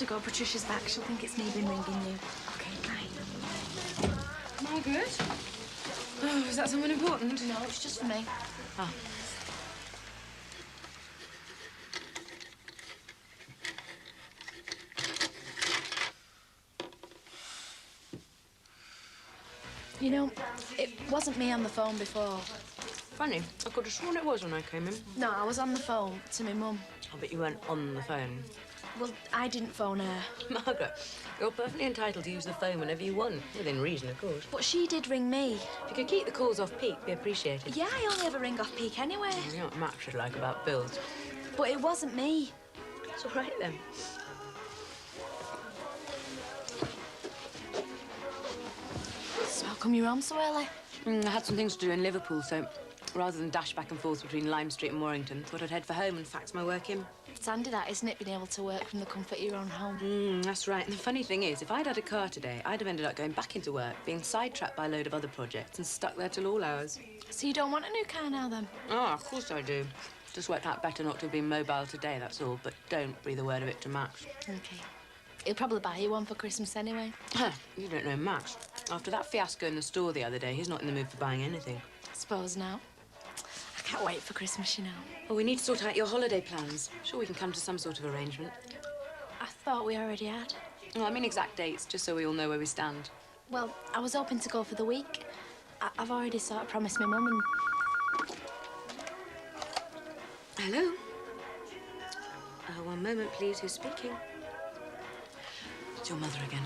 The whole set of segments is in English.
to go. Patricia's back. She'll think it's me been ringing you. Okay, bye. Margaret? Oh, is that something important? No, it's just for me. Oh. You know, it wasn't me on the phone before. Funny, I could have sworn it was when I came in. No, I was on the phone to my mum. I bet you weren't on the phone. Well, I didn't phone her. Margaret, you're perfectly entitled to use the phone whenever you want. Within reason, of course. But she did ring me. If you could keep the calls off peak, be appreciated. Yeah, I only ever ring off peak anyway. You know what Max should like about bills. But it wasn't me. It's all right, then. So how come you're home so early? I had some things to do in Liverpool, so rather than dash back and forth between Lime Street and Warrington, thought I'd head for home and fax my work in. It's handy that, isn't it, being able to work from the comfort of your own home? That's right. And the funny thing is, if I'd had a car today, I'd have ended up going back into work, being sidetracked by a load of other projects and stuck there till all hours. So you don't want a new car now, then? Oh, of course I do. Just worked out better not to have been mobile today, that's all. But don't breathe a word of it to Max. OK. He'll probably buy you one for Christmas anyway. You don't know Max. After that fiasco in the store the other day, he's not in the mood for buying anything. I suppose now. I can't wait for Christmas, you know. Well, we need to sort out your holiday plans. Sure, we can come to some sort of arrangement. I thought we already had. Well, I mean exact dates, just so we all know where we stand. Well, I was hoping to go for the week. I've already sort of promised my mum and... Hello? One moment, please. Who's speaking? It's your mother again.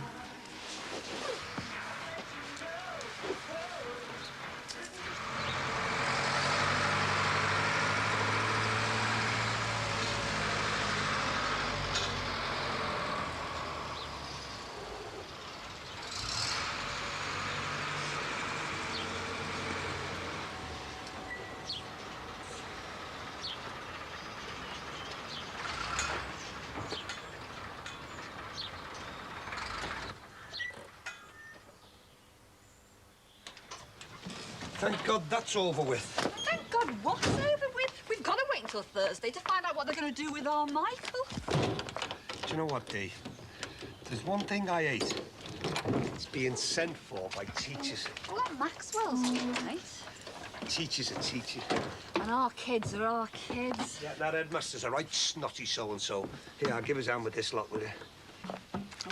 Thank God that's over with. Thank God what's over with? We've got to wait until Thursday to find out what they're going to do with our Michael. Do you know what, Dee? There's one thing I hate. It's being sent for by teachers. Well, that Maxwell's all right. Teachers are teachers. And our kids are our kids. Yeah, that headmaster's a right snotty so-and-so. Here, I'll give his hand with this lot, will you?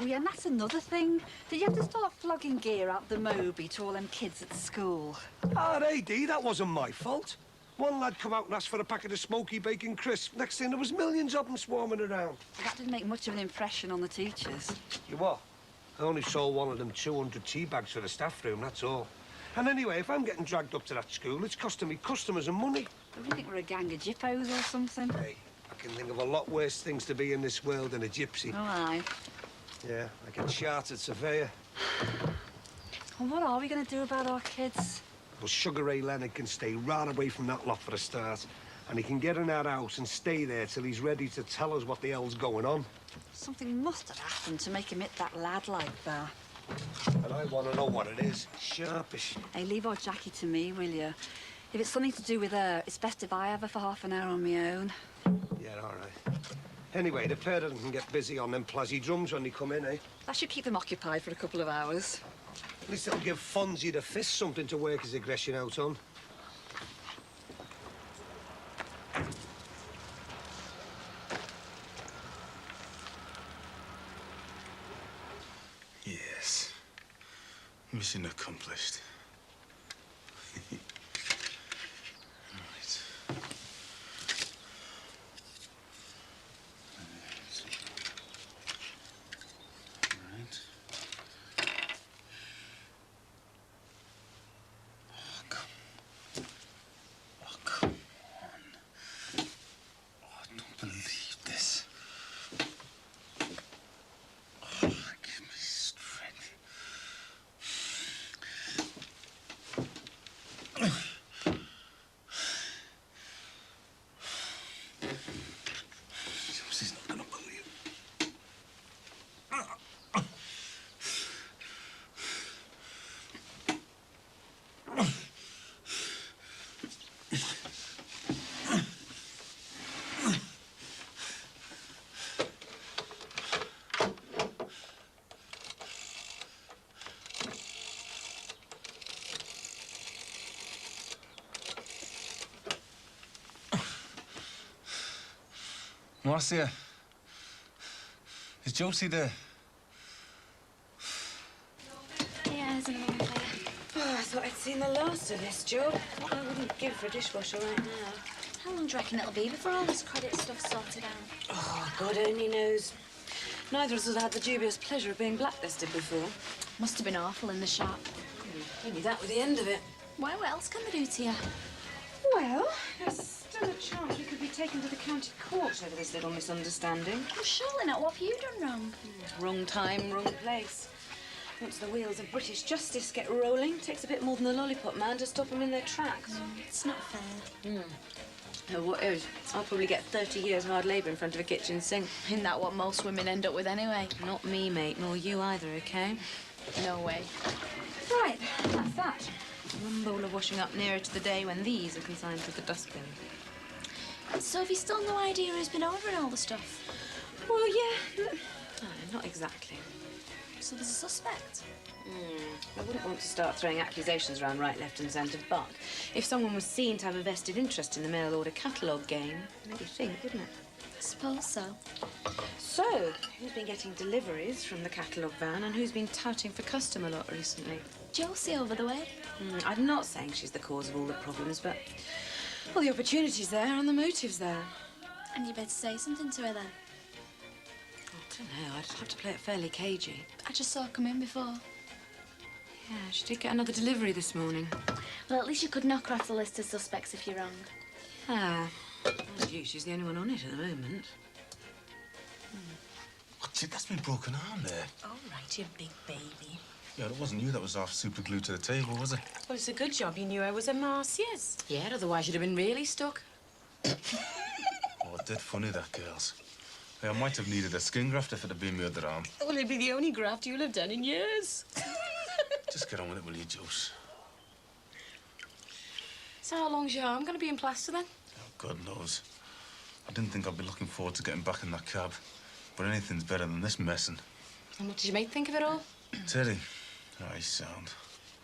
Oh, yeah, and that's another thing. Did you have to start flogging gear out the Moby to all them kids at school? Ah, hey, Dee, that wasn't my fault. One lad come out and asked for a packet of smoky bacon crisps. Next thing, there was millions of them swarming around. That didn't make much of an impression on the teachers. You what? I only sold one of them 200 tea bags for the staff room, that's all. And anyway, if I'm getting dragged up to that school, it's costing me customers and money. Do you think we're a gang of jippos or something? Hey, I can think of a lot worse things to be in this world than a gypsy. Oh, aye. Yeah, like a chartered surveyor. Well, what are we going to do about our kids? Well, Sugar Ray Leonard can stay right away from that lot for a start. And he can get in our house and stay there till he's ready to tell us what the hell's going on. Something must have happened to make him hit that lad like that. And I want to know what it is. Sharpish. Hey, leave our Jackie to me, will you? If it's something to do with her, it's best if I have her for half an hour on my own. Yeah, all right. Anyway, the pair of them can get busy on them plazzy drums when they come in, eh? That should keep them occupied for a couple of hours. At least it'll give Fonzie the fist something to work his aggression out on. Yes. Mission accomplished. Marcia, is Josie there? Yeah, isn't it lovely? Oh, I thought I'd seen the last of this job. I wouldn't give for a dishwasher right now. How long do you reckon it'll be before all this credit stuff's sorted out? Oh, God only knows. Neither of us has had the dubious pleasure of being blacklisted before. Must have been awful in the shop. Only that was the end of it. Why, what else can they do to you? Well, there's still a chance we could be taken to the county court over this little misunderstanding. Well, surely not. What have you done wrong? Wrong time, wrong place. Once the wheels of British justice get rolling, it takes a bit more than the lollipop man to stop them in their tracks. It's not fair. Oh, what is? I'll probably get 30 years hard labour in front of a kitchen sink. Isn't that what most women end up with anyway? Not me, mate, nor you either, OK? No way. Right, that's that. One bowl of washing up nearer to the day when these are consigned to the dustbin. So have you still no idea who's been ordering all the stuff? Well, yeah. No, not exactly. So there's a suspect? I wouldn't want to start throwing accusations around right, left and centre, but if someone was seen to have a vested interest in the mail order catalogue game, maybe think, wouldn't it? I suppose so. So, who's been getting deliveries from the catalogue van and who's been touting for customer lot recently? Josie over the way. I'm not saying she's the cause of all the problems, but, well, the opportunity's there and the motive's there. And you better say something to her then. I don't know, I'd have to play it fairly cagey. I just saw her come in before. Yeah, she did get another delivery this morning. Well, at least you could knock her off the list of suspects if you're wrong. Ah, mind you, she's the only one on it at the moment. Oh, gee, that's been broken arm there. All right, you big baby. Yeah, it wasn't you that was half super glued to the table, was it? Well, it's a good job you knew I was a Marcia's. Yeah, otherwise you'd have been really stuck. Oh, dead funny, that girl's. Hey, I might have needed a skin graft if it had been my other arm. Well, it'd be the only graft you'll have done in years. Just get on with it, will you, Juice? So how long's your arm going to be in plaster, then? Oh, God knows. I didn't think I'd be looking forward to getting back in that cab. But anything's better than this messing. And what did your mate think of it all? Teddy? Oh, he's sound.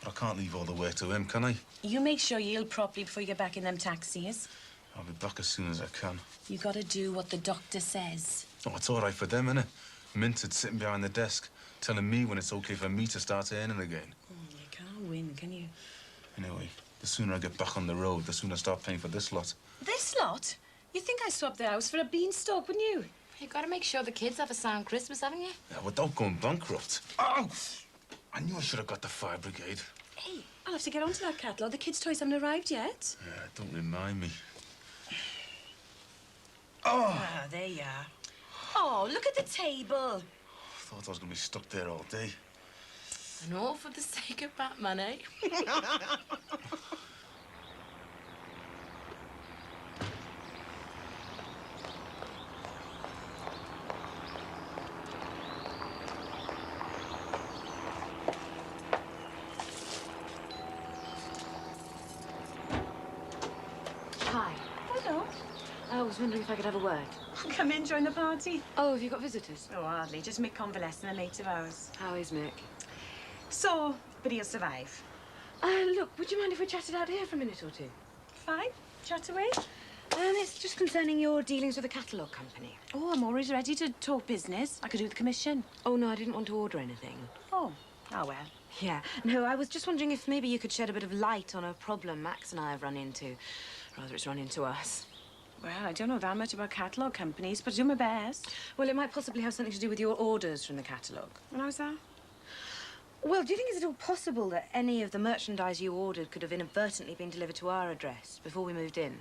But I can't leave all the way to him, can I? You make sure you heal properly before you get back in them taxis. I'll be back as soon as I can. You got to do what the doctor says. Oh, it's all right for them, innit? Minted sitting behind the desk, telling me when it's okay for me to start earning again. You can't win, can you? Anyway, the sooner I get back on the road, the sooner I start paying for this lot. This lot? You think I swapped the house for a beanstalk, wouldn't you? You've got to make sure the kids have a sound Christmas, haven't you? Yeah, without going bankrupt. Oh! I knew I should have got the fire brigade. Hey, I'll have to get onto that catalogue. The kids' toys haven't arrived yet. Yeah, don't remind me. Ah, there you are. Oh, look at the table. I thought I was going to be stuck there all day. And all for the sake of Batman, eh? Hi. Hello. I was wondering if I could have a word. Come in, join the party. Oh, have you got visitors? Oh, hardly. Just Mick convalescent, a mate of ours. How is Mick? So, but he'll survive. Look, would you mind if we chatted out here for a minute or two? Fine. Chat away. It's just concerning your dealings with the catalogue company. Oh, I'm always ready to talk business. I could do the commission. Oh, no, I didn't want to order anything. Oh, well. Yeah. No, I was just wondering if maybe you could shed a bit of light on a problem Max and I have run into. Rather, it's run into us. Well, I don't know that much about catalogue companies, but I do my best. Well, it might possibly have something to do with your orders from the catalogue. And how's that? Well, do you think it's at all possible that any of the merchandise you ordered could have inadvertently been delivered to our address before we moved in?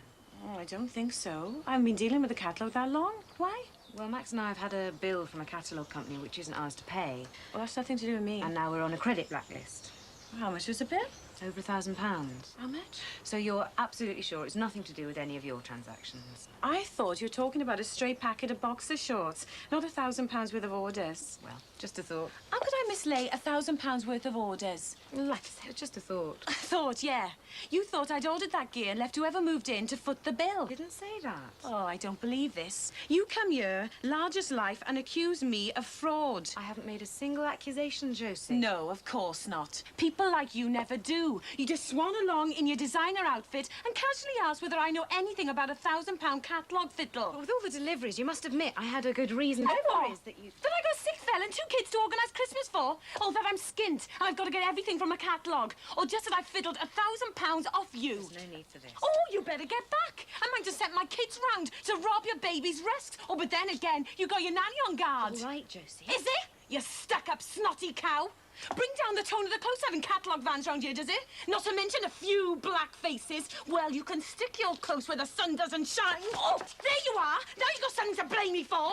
Oh, I don't think so. I haven't been dealing with the catalogue that long. Why? Well, Max and I have had a bill from a catalogue company which isn't ours to pay. Well, that's nothing to do with me. And now we're on a credit blacklist. How much was the bill? Over £1,000. How much? So you're absolutely sure it's nothing to do with any of your transactions? I thought you were talking about a stray packet of boxer shorts, not £1,000 worth of orders. Well, just a thought. How could I mislay £1,000 worth of orders? Like I said, it was just a thought. I thought, yeah. You thought I'd ordered that gear and left whoever moved in to foot the bill. Didn't say that. Oh, I don't believe this. You come here, large as life, and accuse me of fraud. I haven't made a single accusation, Josie. No, of course not. People like you never do. You just swan along in your designer designer outfit and casually ask whether I know anything about a £1,000 catalogue fiddle. Well, with all the deliveries, you must admit I had a good reason. No for worries that you... That I got a sick fella and 2 kids to organise Christmas for? Or that I'm skint and I've got to get everything from a catalogue? Or just that I've fiddled £1,000 off you? There's no need for this. Oh, you better get back. I might just send my kids round to rob your baby's rest. Oh, but then again, you got your nanny on guard. All right, Josie. Is it? You stuck-up snotty cow. Bring down the tone of the clothes having catalogue vans round here, does it? Not to mention a few black faces. Well, you can stick your clothes where the sun doesn't shine. Oh, there you are. Now you got something to blame me for.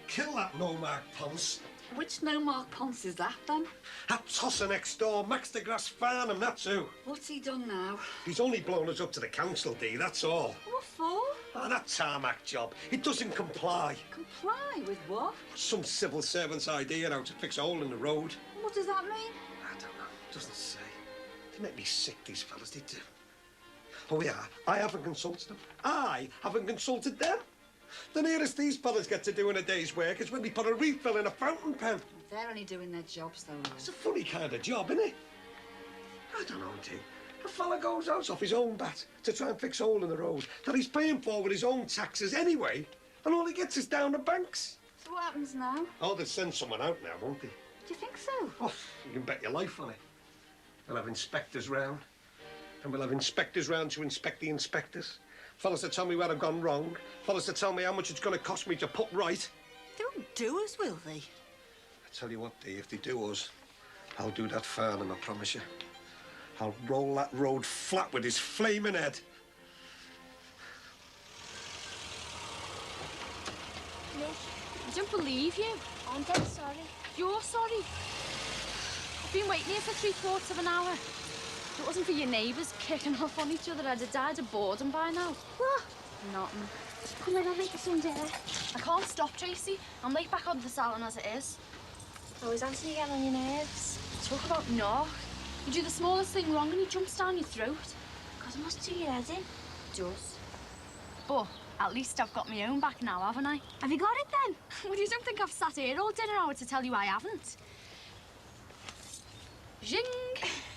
Kill that no-mark Ponce. Which no-mark Ponce is that, then? That tosser next door, Max de Grasse Farnham, that's who. What's he done now? He's only blown us up to the council, Dee, that's all. What for? Ah, that tarmac job, it doesn't comply. Comply with what? Some civil servant's idea how to fix a hole in the road. What does that mean? I don't know, doesn't say. They make me sick, these fellas, they do. Oh, yeah, I haven't consulted them. I haven't consulted them. The nearest these fellas get to doing a day's work is when they put a refill in a fountain pen. They're only doing their jobs, though, Lou. It's a funny kind of job, isn't it? I don't know, Dee. A fella goes out off his own bat to try and fix a hole in the road that he's paying for with his own taxes anyway, and all he gets is down the banks. So what happens now? Oh, they'll send someone out now, won't they? Do you think so? Oh, you can bet your life on it. They'll have inspectors round, and we'll have inspectors round to inspect the inspectors. Fellas to tell me where I've gone wrong. Fellas to tell me how much it's going to cost me to put right. They won't do us, will they? I tell you what, Dee, if they do us, I'll do that Farnham, I promise you. I'll roll that road flat with his flaming head. Nick, I don't believe you. I'm dead sorry. You're sorry. I've been waiting here for 3/4 of an hour. If it wasn't for your neighbours kicking off on each other, I'd have died of boredom by now. What? Nothing. Come on, I'll make you some dinner. I can't stop, Tracy. I'm late back on the salon as it is. Oh, is Anthony getting on your nerves? Talk about knock. You do the smallest thing wrong and he jumps down your throat. God, it must do your head in. It does. But at least I've got my own back now, haven't I? Have you got it then? Well, you don't think I've sat here all dinner hour to tell you I haven't? Zing!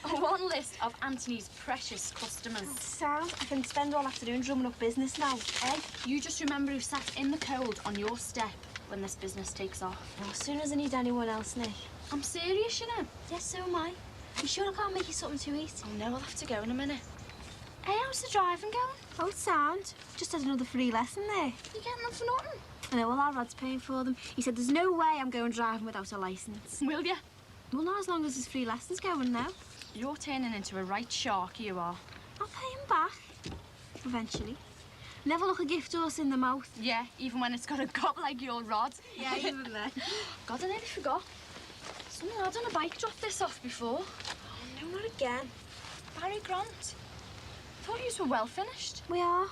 One list of Anthony's precious customers. Sound. I can spend all afternoon drumming up business now, eh? You just remember who sat in the cold on your step when this business takes off. Well, as soon as I need anyone else, Nick. I'm serious, you know. Yes, so am I. You sure I can't make you something to eat? Oh, no, I'll have to go in a minute. Hey, how's the driving going? Oh, it's sound. Just had another free lesson there. You're getting them for nothing. I know, well, our Rod's paying for them. He said there's no way I'm going driving without a licence. Will you? Well, not as long as there's free lessons going now. You're turning into a right shark, you are. I'll pay him back. Eventually. Never look a gift horse in the mouth. Yeah, even when it's got a gob like your Rod. Yeah, even then. God, I nearly forgot. Some lad on a bike dropped this off before. Oh, no, not again. Barry Grant. Thought you were well finished. We are.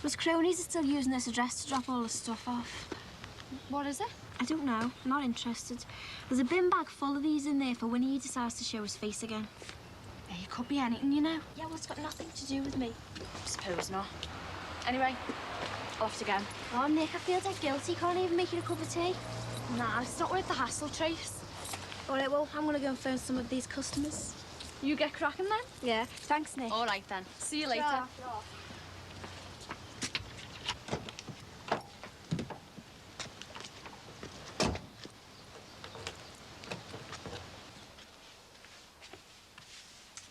But cronies are still using this address to drop all the stuff off. What is it? I don't know. I'm not interested. There's a bin bag full of these in there for when he decides to show his face again. Yeah, it could be anything, you know. Yeah, well, it's got nothing to do with me. Suppose not. Anyway, I'll have to go. Oh, Nick, I feel dead guilty. Can't even make you a cup of tea. Nah, it's not worth the hassle, Trace. All right, well, I'm going to go and phone some of these customers. You get cracking then? Yeah, thanks, Nick. All right then. See you later. Sure.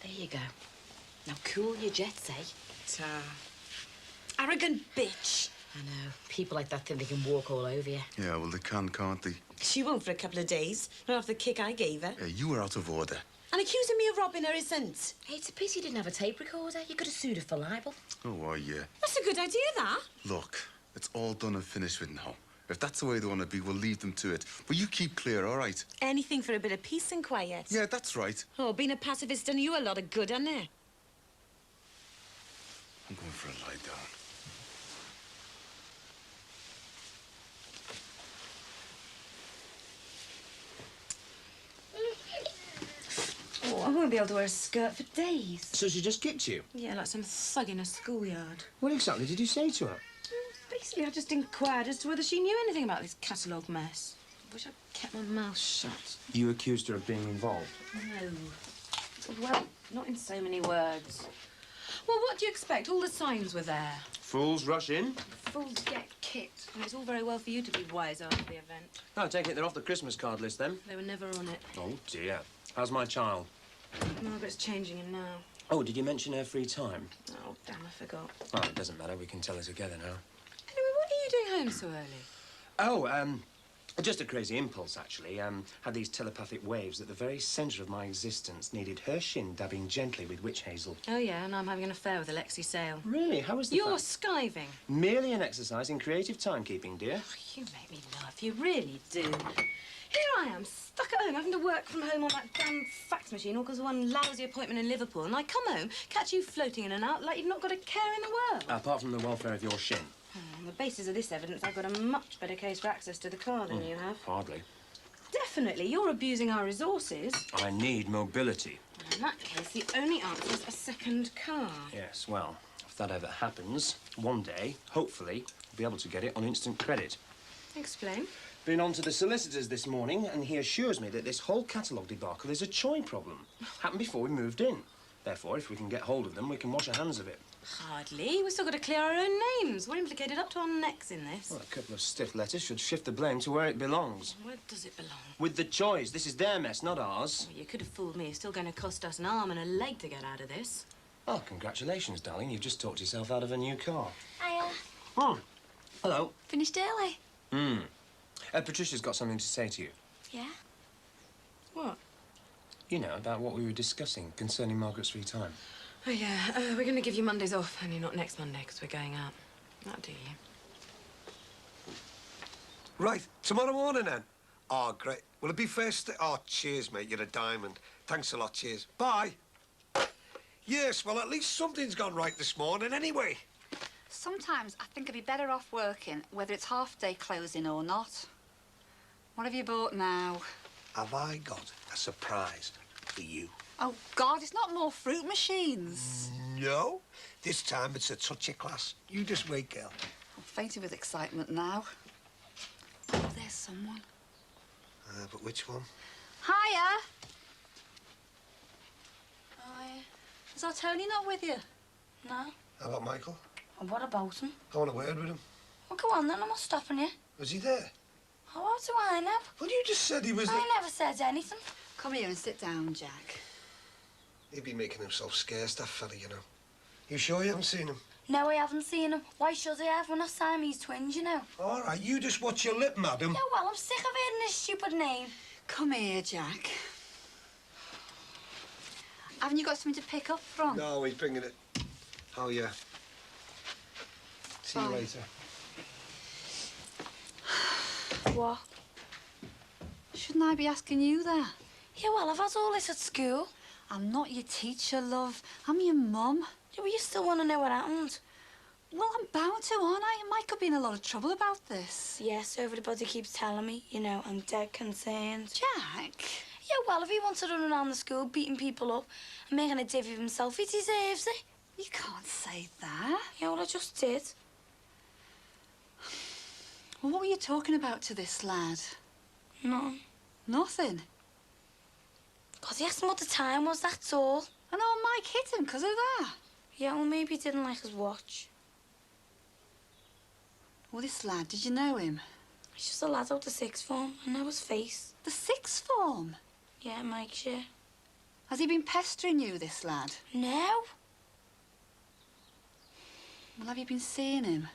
There you go. Now cool your jets, eh? Arrogant bitch. I know. People like that think they can walk all over you. Yeah, well, they can, can't they? She won't for a couple of days. Not after the kick I gave her. Yeah, you were out of order. And accusing me of robbing her isn't. Hey, it's a pity you didn't have a tape recorder. You could have sued her for libel. Oh, yeah. That's a good idea, that. Look, it's all done and finished with now. If that's the way they want to be, we'll leave them to it. But you keep clear, all right? Anything for a bit of peace and quiet. Yeah, that's right. Oh, being a pacifist done you a lot of good, hasn't it? I'm going for a lie down. Oh, won't be able to wear a skirt for days. So she just kicked you? Yeah, like some thug in a schoolyard. What exactly did you say to her? Basically, I just inquired as to whether she knew anything about this catalogue mess. I wish I'd kept my mouth shut. You accused her of being involved? No. Well, not in so many words. Well, what do you expect? All the signs were there. Fools rush in. Fools get kicked. And it's all very well for you to be wise after the event. Oh, I take it they're off the Christmas card list, then? They were never on it. Oh, dear. How's my child? Margaret's changing him now. Oh, did you mention her free time? Oh, damn, I forgot. Oh, it doesn't matter. We can tell her together now. Anyway, what are you doing home so early? Oh, just a crazy impulse, actually. Had these telepathic waves that the very centre of my existence needed her shin dabbing gently with witch hazel. Oh, yeah, and I'm having an affair with Alexi Sale. Really? How was the You're skiving. Merely an exercise in creative timekeeping, dear. Oh, you make me laugh. You really do. Here I am, stuck at home, having to work from home on that damn fax machine all because of one lousy appointment in Liverpool. And I come home, catch you floating in and out like you've not got a care in the world. Apart from the welfare of your shin. On the basis of this evidence, I've got a much better case for access to the car than you have. Hardly. Definitely. You're abusing our resources. I need mobility. In that case, the only answer is a second car. Yes, well, if that ever happens, one day, hopefully, we'll be able to get it on instant credit. Explain. Been on to the solicitors this morning, and he assures me that this whole catalogue debacle is a Choi problem. Happened before we moved in. Therefore, if we can get hold of them, we can wash our hands of it. Hardly. We've still got to clear our own names. We're implicated up to our necks in this. Well, a couple of stiff letters should shift the blame to where it belongs. Where does it belong? With the Chois. This is their mess, not ours. Well, you could have fooled me. It's still going to cost us an arm and a leg to get out of this. Oh, congratulations, darling. You've just talked yourself out of a new car. Hiya. Oh, hello. Finished early? Patricia's got something to say to you. Yeah? What? You know, about what we were discussing concerning Margaret's free time. Oh, yeah. We're going to give you Mondays off, only not next Monday, because we're going out. That'll do you. Right, tomorrow morning, then. Oh, great. Will it be first? Oh, cheers, mate. You're a diamond. Thanks a lot, cheers. Bye. Yes, well, at least something's gone right this morning, anyway. Sometimes I think I'd be better off working, whether it's half-day closing or not. What have you bought now? Have I got a surprise for you? Oh, God, it's not more fruit machines. No. This time it's a touch of class. You just wait, girl. I'm fainting with excitement now. Oh, there's someone. But which one? Hiya. Hiya. Is our Tony not with you? No. How about Michael? And what about him? I want a word with him. Well, go on then, I'm not stopping you. Was he there? How do I know? Well, you just said he was there. I never said anything. Come here and sit down, Jack. He'd be making himself scarce, that fella, you know. You sure you haven't seen him? No, I haven't seen him. Why should I have? We're not Siamese twins, you know. All right, you just watch your lip, madam. Yeah, well, I'm sick of hearing this stupid name. Come here, Jack. Haven't you got something to pick up from? No, he's bringing it. Oh, yeah. See you Bye. later. What? Shouldn't I be asking you that? Yeah, well, I've had all this at school. I'm not your teacher, love. I'm your mum. Yeah, well, you still want to know what happened? Well, I'm bound to, aren't I? Mike could be in a lot of trouble about this. Yes, everybody keeps telling me, you know, I'm dead concerned. Jack? Yeah, well, if he wants to run around the school beating people up and making a divvy of himself, he deserves it. You can't say that. Yeah, well, I just did. Well, what were you talking about to this lad? No. Nothing. Because he asked him what the time was, that's all. And oh, Mike hit him because of that. Yeah, well, maybe he didn't like his watch. Well, this lad, did you know him? He's just a lad out the sixth form. I know his face. The sixth form? Yeah, Mike's, yeah. Has he been pestering you, this lad? No. Well, have you been seeing him?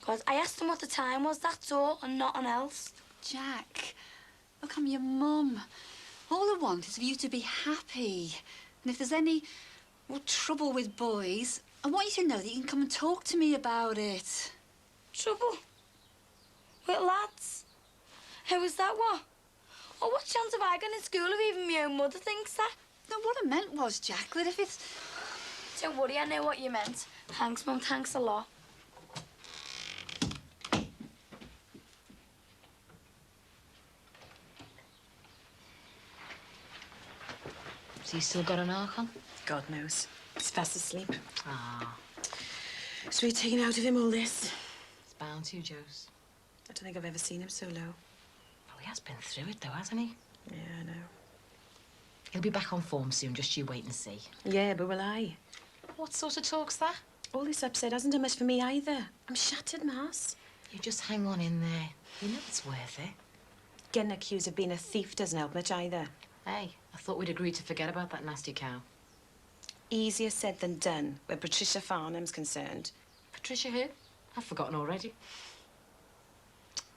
Because I asked him what the time was, that's all, and nothing else. Jack, look, I'm your mum. All I want is for you to be happy. And if there's any trouble with boys, I want you to know that you can come and talk to me about it. Trouble? With lads? How is that, what? Well, what chance have I got in school if even my own mother thinks that? No, what I meant was, Jack, that if it's... Don't worry, I know what you meant. Thanks, Mum, thanks a lot. So you still got an arc on? God knows. He's fast asleep. Ah. So we're taking out of him all this. It's bound to, Jose. I don't think I've ever seen him so low. Oh, he has been through it, though, hasn't he? Yeah, I know. He'll be back on form soon, just you wait and see. Yeah, but will I? What sort of talk's that? All this upset hasn't done much for me either. I'm shattered, Mars. You just hang on in there. You know it's worth it. Getting accused of being a thief doesn't help much either. Hey, I thought we'd agreed to forget about that nasty cow. Easier said than done, where Patricia Farnham's concerned. Patricia who? I've forgotten already.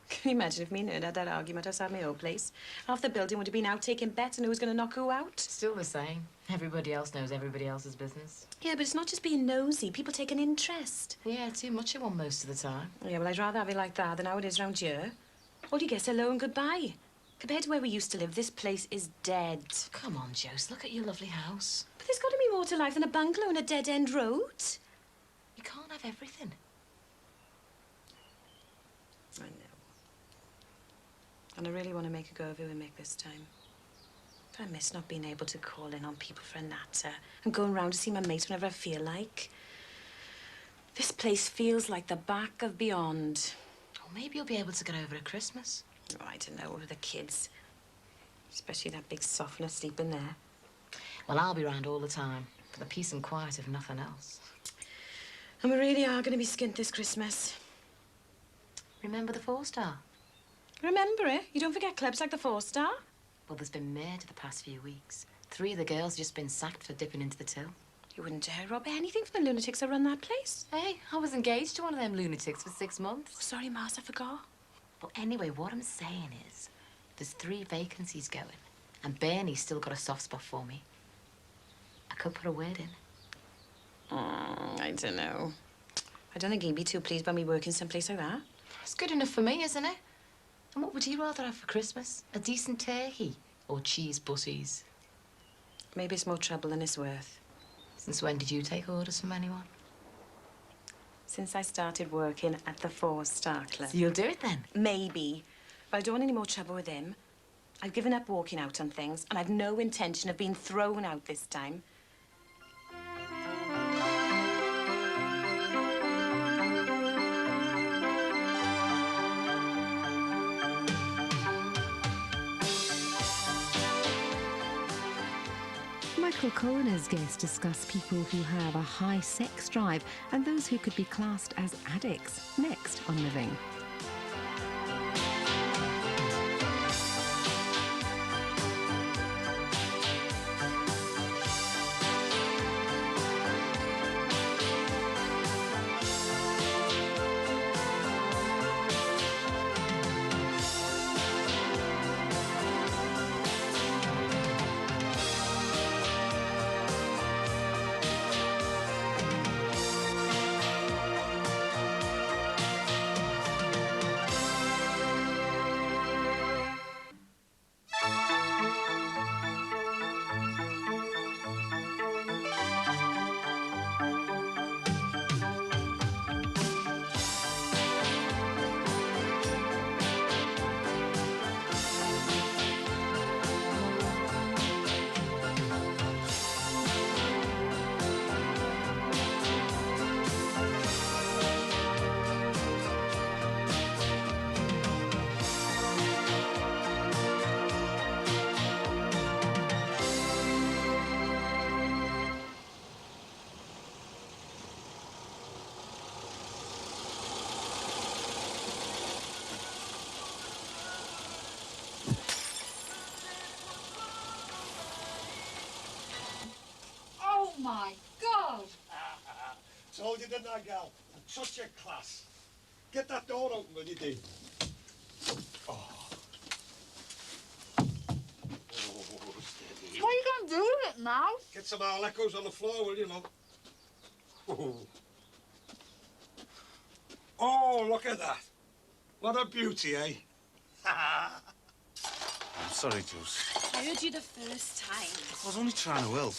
Can you imagine if me and her had that argument outside my old place? Half the building would have been out taking bets and who was going to knock who out. Still the same. Everybody else knows everybody else's business. Yeah, but it's not just being nosy. People take an interest. Yeah, too much of one most of the time. Yeah, well, I'd rather have it like that than how it is round here. All you get's hello and goodbye. Compared to where we used to live, this place is dead. Come on, Jose, look at your lovely house. But there's got to be more to life than a bungalow and a dead-end road. You can't have everything. I know. And I really want to make a go of it with Mick this time. But I miss not being able to call in on people for a natter and going round to see my mates whenever I feel like. This place feels like the back of beyond. Or maybe you'll be able to get over at Christmas. Oh, I don't know, with the kids. Especially that big softener sleeping there. Well, I'll be round all the time, for the peace and quiet if nothing else. And we really are going to be skint this Christmas. Remember the 4-star? Remember it? You don't forget clubs like the 4-star? Well, there's been murder the past few weeks. 3 of the girls have just been sacked for dipping into the till. You wouldn't dare rob anything from the lunatics that run that place. Hey, I was engaged to one of them lunatics for 6 months. Oh, sorry, Mars, I forgot. Well, anyway, what I'm saying is there's 3 vacancies going, and Bernie's still got a soft spot for me. I could put a word in. I don't know. I don't think he'd be too pleased by me working someplace like that. It's good enough for me, isn't it? And what would he rather have for Christmas? A decent turkey or cheese butties? Maybe it's more trouble than it's worth. Since when did you take orders from anyone? Since I started working at the 4-star club. So you'll do it then? Maybe. But I don't want any more trouble with him. I've given up walking out on things, and I've no intention of being thrown out this time. Michael Coroner's guests discuss people who have a high sex drive and those who could be classed as addicts. Next on Living. My God! Told you, didn't I, gal? Such a class. Get that door open when you do. Oh. Steady. What are you going to do with it now? Get some echoes on the floor, will you, love? Oh, look at that. What a beauty, eh? I'm sorry, Jules. I heard you the first time. I was only trying to help.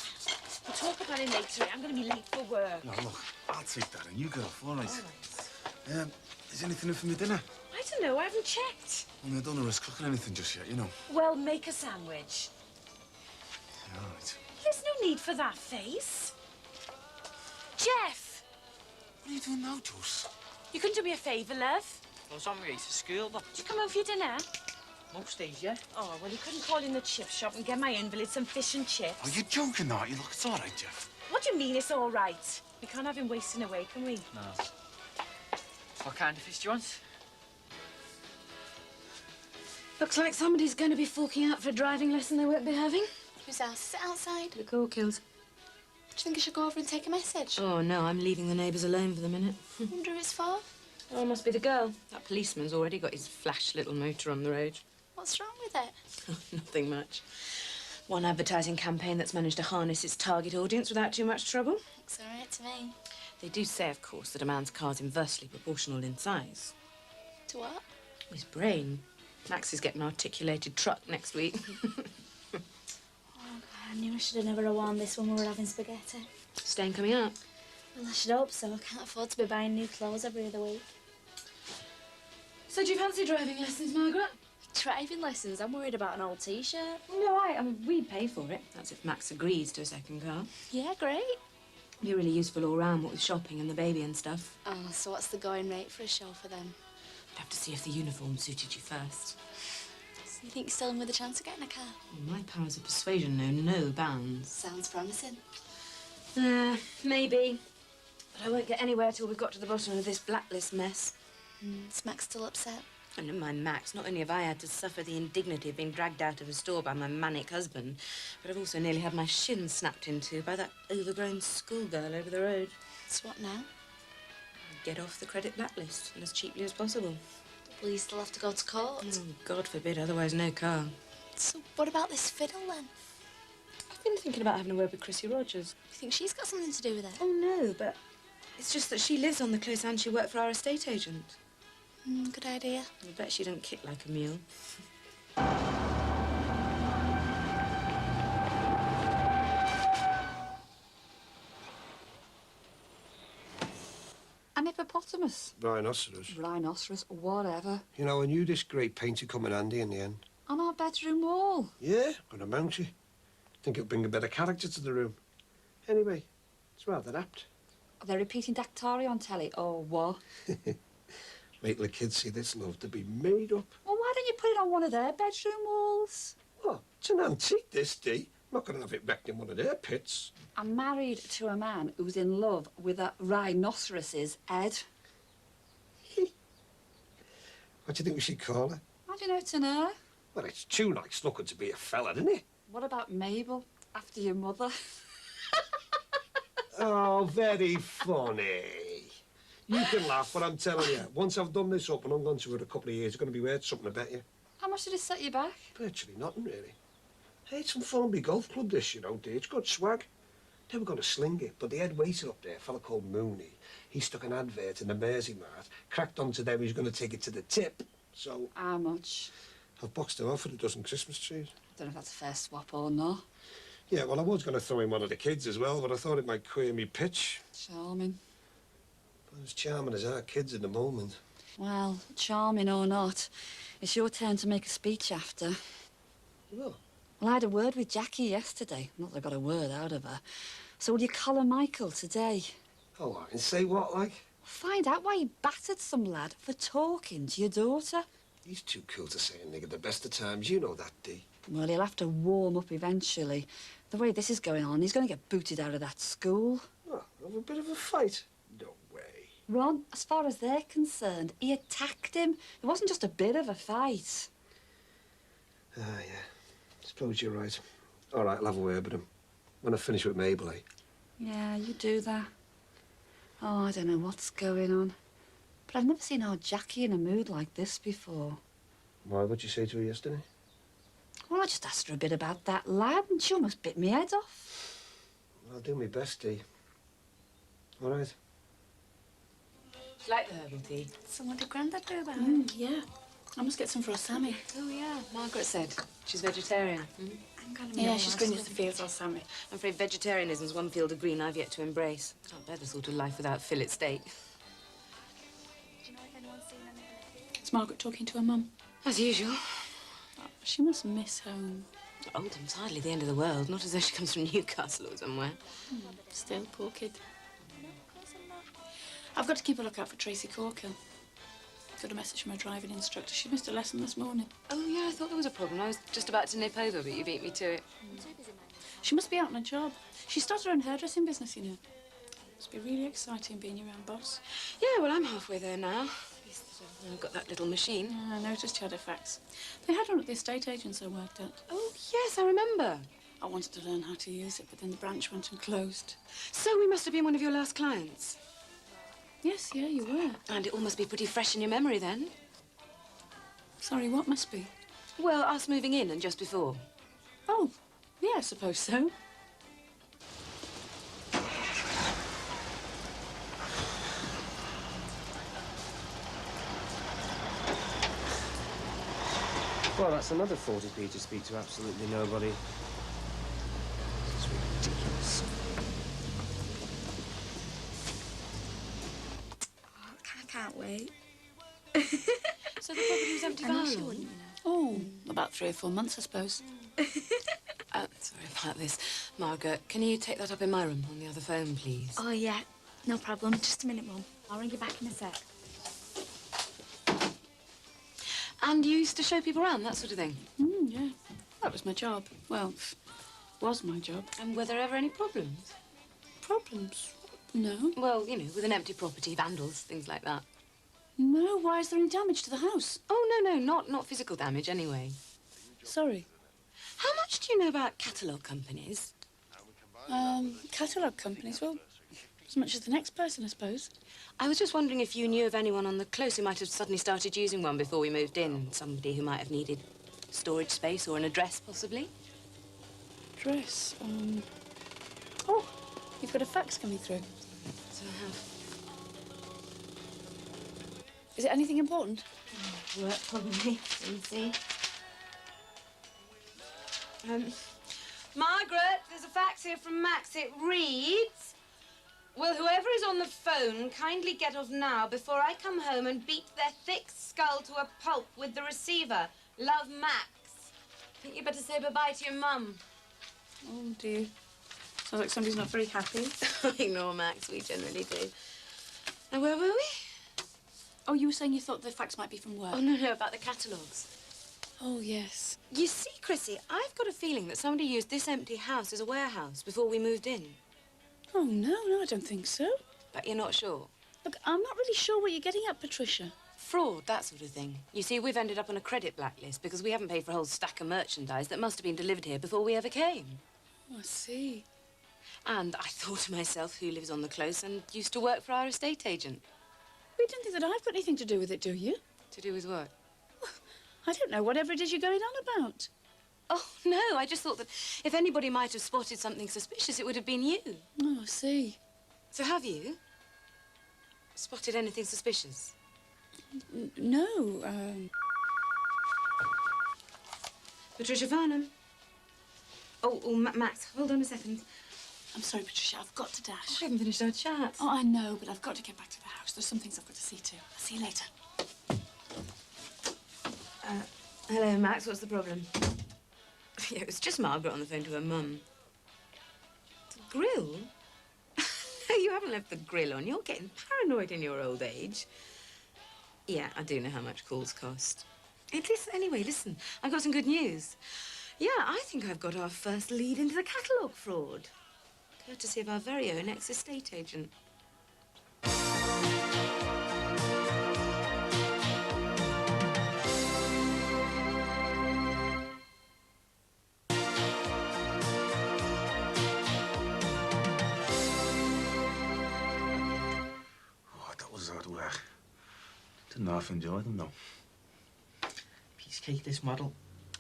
We'll talk about it later. I'm going to be late for work. No, look, I'll take that and you get off, all right? All right. Is anything in for me dinner? I don't know. I haven't checked. Only I don't know risk cooking anything just yet, you know. Well, make a sandwich. All right. This no need for that face. Jeff! What are you doing now, Jules? You can do me a favour, love. I was on my way to school, but... Do you come home for your dinner? Most days, yeah. Oh, well, you couldn't call in the chip shop and get my invalid some fish and chips. Are you joking, aren't you? Look, it's all right, Jeff. What do you mean it's all right? We can't have him wasting away, can we? No. What kind of fish do you want? Looks like somebody's going to be forking out for a driving lesson they won't be having. Whose house is it outside? The Corkills. Do you think I should go over and take a message? Oh, no, I'm leaving the neighbours alone for the minute. I wonder who it's for. Oh, it must be the girl. That policeman's already got his flash little motor on the road. What's wrong with it? Nothing much. One advertising campaign that's managed to harness its target audience without too much trouble. Looks all right to me. They do say, of course, that a man's car's inversely proportional in size. To what? His brain. Max is getting an articulated truck next week. Oh, God, I knew I should have never worn this when we were having spaghetti. Staying coming up. Well, I should hope so. I can't afford to be buying new clothes every other week. So do you fancy driving lessons, Margaret? Driving lessons? I'm worried about an old T-shirt. No, I mean, we'd pay for it. That's if Max agrees to a second car. Yeah, great. Be really useful all round, what with shopping and the baby and stuff. Oh, so what's the going rate for a chauffeur then? I'd have to see if the uniform suited you first. So you think you're still in with a chance of getting a car? Well, my powers of persuasion know no bounds. Sounds promising. Maybe. But I won't get anywhere till we've got to the bottom of this blacklist mess. Is Max still upset? Oh, never mind Max. Not only have I had to suffer the indignity of being dragged out of a store by my manic husband, but I've also nearly had my shins snapped into by that overgrown schoolgirl over the road. So what now? Get off the credit blacklist and as cheaply as possible. Will you still have to go to court? Oh, God forbid, otherwise no car. So what about this fiddle then? I've been thinking about having a word with Chrissy Rogers. You think she's got something to do with it? Oh, no, but it's just that she lives on the close and she worked for our estate agent. Good idea. I bet she don't kick like a mule. An hippopotamus. Rhinoceros. Rhinoceros, whatever. You know, I knew this great painter come in handy in the end. On our bedroom wall. Yeah, gonna mount you. Think it'll bring a bit of character to the room. Anyway, it's rather apt. Are they repeating Dactari on telly, or what? Wait till the kids see this love to be made up. Well, why don't you put it on one of their bedroom walls? What? It's an antique, this, Dee. I'm not going to have it wrecked in one of their pits. I'm married to a man who's in love with a rhinoceros's head. What do you think we should call her? How do you know it's an her? Well, it's too nice looking to be a fella, isn't it? What about Mabel, after your mother? Oh, very funny. You can laugh, but I'm telling you, once I've done this up and I'm gone to it a couple of years, it's going to be worth something, I bet you. How much did it set you back? Virtually nothing, really. Hey, it's some Formby Golf Club, this, you know, Dee. It's good swag. They were going to sling it, but the head waiter up there, a fella called Mooney, he stuck an advert in the Mersey Mart, cracked onto them he's going to take it to the tip. So... How much? I've boxed her off for a dozen Christmas trees. I don't know if that's a fair swap or not. Yeah, well, I was going to throw in one of the kids as well, but I thought it might queer me pitch. Charming. But as charming as our kids at the moment. Well, charming or not, it's your turn to make a speech after. Well? Well, I had a word with Jackie yesterday. Not that I got a word out of her. So will you collar Michael today? Oh, and say what, like? Find out why he battered some lad for talking to your daughter. He's too cool to say a nigger the best of times. You know that, Dee. Well, he'll have to warm up eventually. The way this is going on, he's going to get booted out of that school. Oh, have a bit of a fight? No way. Ron, as far as they're concerned, he attacked him. It wasn't just a bit of a fight. Ah, yeah. Suppose you're right. All right, I'll have a word with him. When I finish with Mabel, eh? Yeah, you do that. Oh, I don't know what's going on. But I've never seen our Jackie in a mood like this before. Why, what'd you say to her yesterday? Well, I just asked her a bit about that lad, and she almost bit me head off. I'll do my best, Dee. All right? Do you like the herbal tea? So what did Grandad do about it? Yeah. I must get some for our Sammy. Oh, yeah. Margaret said she's vegetarian. Yeah, she's going to the fields, our Sammy. I'm afraid vegetarianism's one field of green I've yet to embrace. Can't bear the sort of life without fillet steak. Do you know if anyone's seen any? Is Margaret talking to her mum? As usual. She must miss home. Oldham's hardly the end of the world, not as though she comes from Newcastle or somewhere. Still, poor kid. I've got to keep a lookout for Tracy Corkill. Got a message from her driving instructor. She missed a lesson this morning. Oh, yeah, I thought there was a problem. I was just about to nip over, but you beat me to it. She must be out on a job. She started her own hairdressing business, you know. Must be really exciting being your own boss. Yeah, well, I'm halfway there now. I've got that little machine. Yeah, I noticed you had a fax. They had one at the estate agents I worked at. Oh, yes, I remember. I wanted to learn how to use it, but then the branch went and closed. So we must have been one of your last clients. Yes, yeah, you were. And it all must be pretty fresh in your memory, then. Sorry, what must be? Well, us moving in and just before. Oh, yeah, I suppose so. Well, that's another 40p to speak to absolutely nobody. It's ridiculous. I can't wait. So the property was empty for how long? Oh, about 3 or 4 months, I suppose. Sorry about this. Margaret, can you take that up in my room on the other phone, please? Oh, yeah. No problem. Just a minute, Mum. I'll ring you back in a sec. And you used to show people around, that sort of thing? Yeah. That was my job. Well, was my job. And were there ever any problems? Problems? No. Well, you know, with an empty property, vandals, things like that. No, why is there any damage to the house? Oh, no, not physical damage, anyway. Sorry. How much do you know about catalogue companies? Catalogue companies? Well, as much as the next person, I suppose. I was just wondering if you knew of anyone on the close who might have suddenly started using one before we moved in. Somebody who might have needed storage space or an address, possibly. Address? Oh, you've got a fax coming through. So I have. Is it anything important? Work, probably. Easy. Margaret, there's a fax here from Max. It reads, will whoever is on the phone kindly get off now before I come home and beat their thick skull to a pulp with the receiver. Love, Max. I think you better say bye-bye to your mum. Oh, dear. Sounds like somebody's not very happy. Ignore Max, we generally do. And where were we? Oh, you were saying you thought the fax might be from work. Oh, no, about the catalogues. Oh, yes. You see, Chrissy, I've got a feeling that somebody used this empty house as a warehouse before we moved in. Oh, no, I don't think so. But you're not sure? Look, I'm not really sure what you're getting at, Patricia. Fraud, that sort of thing. You see, we've ended up on a credit blacklist because we haven't paid for a whole stack of merchandise that must have been delivered here before we ever came. Oh, I see. And I thought to myself, who lives on the close and used to work for our estate agent? You don't think that I've got anything to do with it, do you? To do with what? I don't know, whatever it is you're going on about. Oh, no, I just thought that if anybody might have spotted something suspicious, it would have been you. Oh, I see. So have you spotted anything suspicious? No, Patricia Farnham. Oh, Max, hold on a second. I'm sorry, Patricia, I've got to dash. I haven't finished our chat. Oh, I know, but I've got to get back to the house. There's some things I've got to see to. I'll see you later. Hello, Max, what's the problem? Yeah, it was just Margaret on the phone to her mum. The grill? No, you haven't left the grill on. You're getting paranoid in your old age. Yeah, I do know how much calls cost. Hey, anyway, listen, I've got some good news. Yeah, I think I've got our first lead into the catalogue fraud. Courtesy of our very own ex-estate agent. Didn't half enjoy them, though. Piece cake, this model.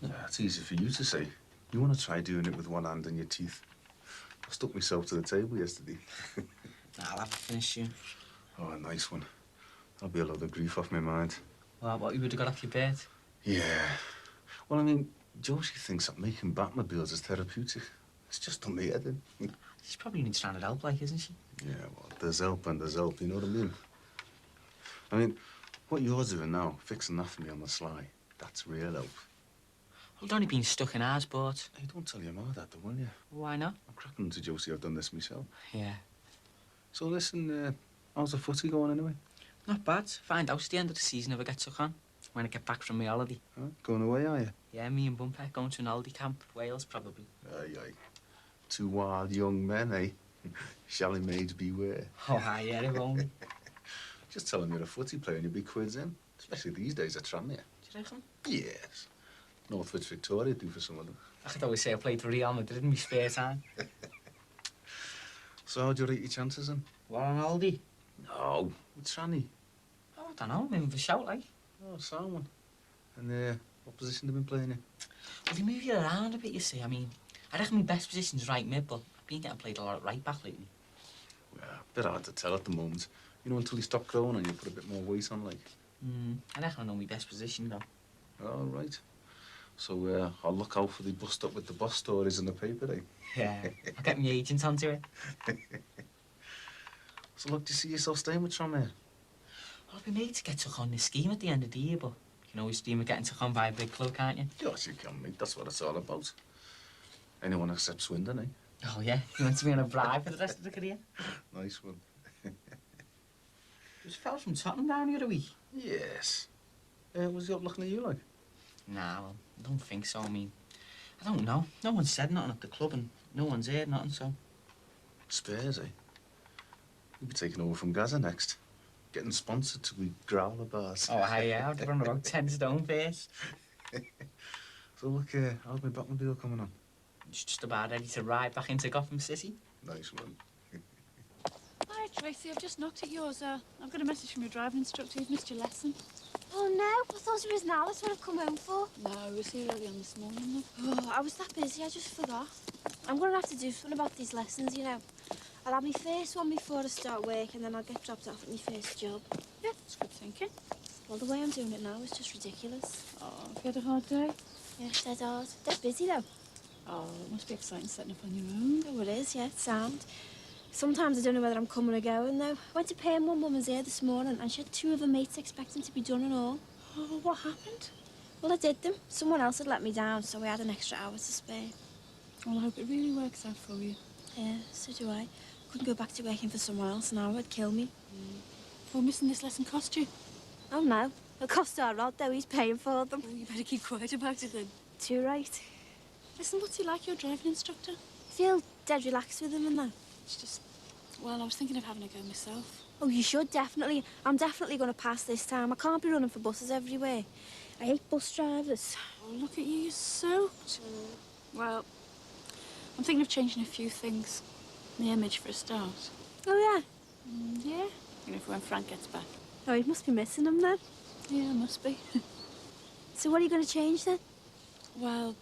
Yeah, it's easy for you to say. You want to try doing it with one hand in your teeth. I stuck myself to the table yesterday. Nah, I'll have to finish soon. Oh, a nice one. That'll be a lot of grief off my mind. Well, what you would have got off your bed? Yeah. Well, I mean, Josie thinks that making Batmobiles is therapeutic. It's just done me head in. She's probably needs stranded help, like, isn't she? Yeah, well, there's help and there's help, you know what I mean? What you're doing now, fixing that for me on the sly, that's real help. I've only been stuck in ours, but... Hey, don't tell your ma that, though, will you? Why not? I'm cracking to Josie I've done this myself. Yeah. So listen, how's the footy going anyway? Not bad. Find out at the end of the season if I get took on. When I get back from my holiday. Huh? Going away, are you? Yeah, me and Bumper going to an holiday camp. Wales, probably. Aye, aye. Two wild young men, eh? Shally maids beware. Oh, aye, yeah, it won't. Just tell them you're a footy player and you'll be quids in. Especially these days at Tranmere. Do you reckon? Yes. Northwich Victoria do for some of them. I could always say I played for Real Madrid in my spare time. So how do you rate your chances then? What, on holiday? No, with Tranny. Oh, I don't know. Maybe for shout, like. Oh, sound one. And what position have you been playing in? Well, they move you around a bit, you see. I mean, I reckon my best position's right mid, but I've been getting played a lot at right back lately. Yeah, a bit hard to tell at the moment. You know, until you stop growing and you put a bit more weight on, like. I reckon I know my best position, though. All right. So I'll look out for the bust up with the boss stories in the paper, eh? Yeah, I'll get my agent onto it. So look, do you see yourself staying with Tranmere? Well, I've been made to get took on this scheme at the end of the year, but you can always dream of getting took on by a big club, can't you? Yes, you can, mate. That's what it's all about. Anyone except Swindon, eh? Oh, yeah? You want to be on a bribe for the rest of the career? Nice one. There's a fella from Tottenham down here a week. Yes. Was he up looking at you, like? Nah, well, I don't think so. I mean, I don't know. No one said nothing at the club and no one's heard nothing, so... Spurs, eh? You'll be taking over from Gaza next. Getting sponsored to be growler bars. Oh, yeah, I'd run about 10 stone first. So look, how's my Batmobile coming on? It's just about ready to ride back into Gotham City. Nice one. Hi, Tracy. I've just knocked at yours. I've got a message from your driving instructor. You've missed your lesson. Oh, no. I thought it was now. That's what I've come home for. No, I was here early on this morning, though. Oh, I was that busy. I just forgot. I'm going to have to do something about these lessons, you know. I'll have my first one before I start work, and then I'll get dropped off at my first job. Yeah, that's good thinking. Well, the way I'm doing it now is just ridiculous. Oh, have you had a hard day? Yeah, dead hard. Dead busy, though. Oh, it must be exciting setting up on your own. Oh, it is, yeah, it's sound. Sometimes I don't know whether I'm coming or going, though. I went to pay one woman's hair this morning, and she had 2 of her mates expecting to be done and all. Oh, what happened? Well, I did them. Someone else had let me down, so we had an extra hour to spare. Well, I hope it really works out for you. Yeah, so do I. Couldn't go back to working for someone else now. It'd kill me. Will missing this lesson cost you? Oh, no. It'll cost our Rod, though. He's paying for them. Oh, you better keep quiet about it, then. Too right. Listen, what's he like, your driving instructor? I feel dead relaxed with him and that. It's just... Well, I was thinking of having a go myself. Oh, you should, definitely. I'm definitely going to pass this time. I can't be running for buses everywhere. I hate bus drivers. Oh, look at you, you're soaked. Well, I'm thinking of changing a few things. The image, for a start. Oh, yeah? Yeah. You know, for when Frank gets back. Oh, he must be missing him then. Yeah, must be. So what are you going to change then? Well,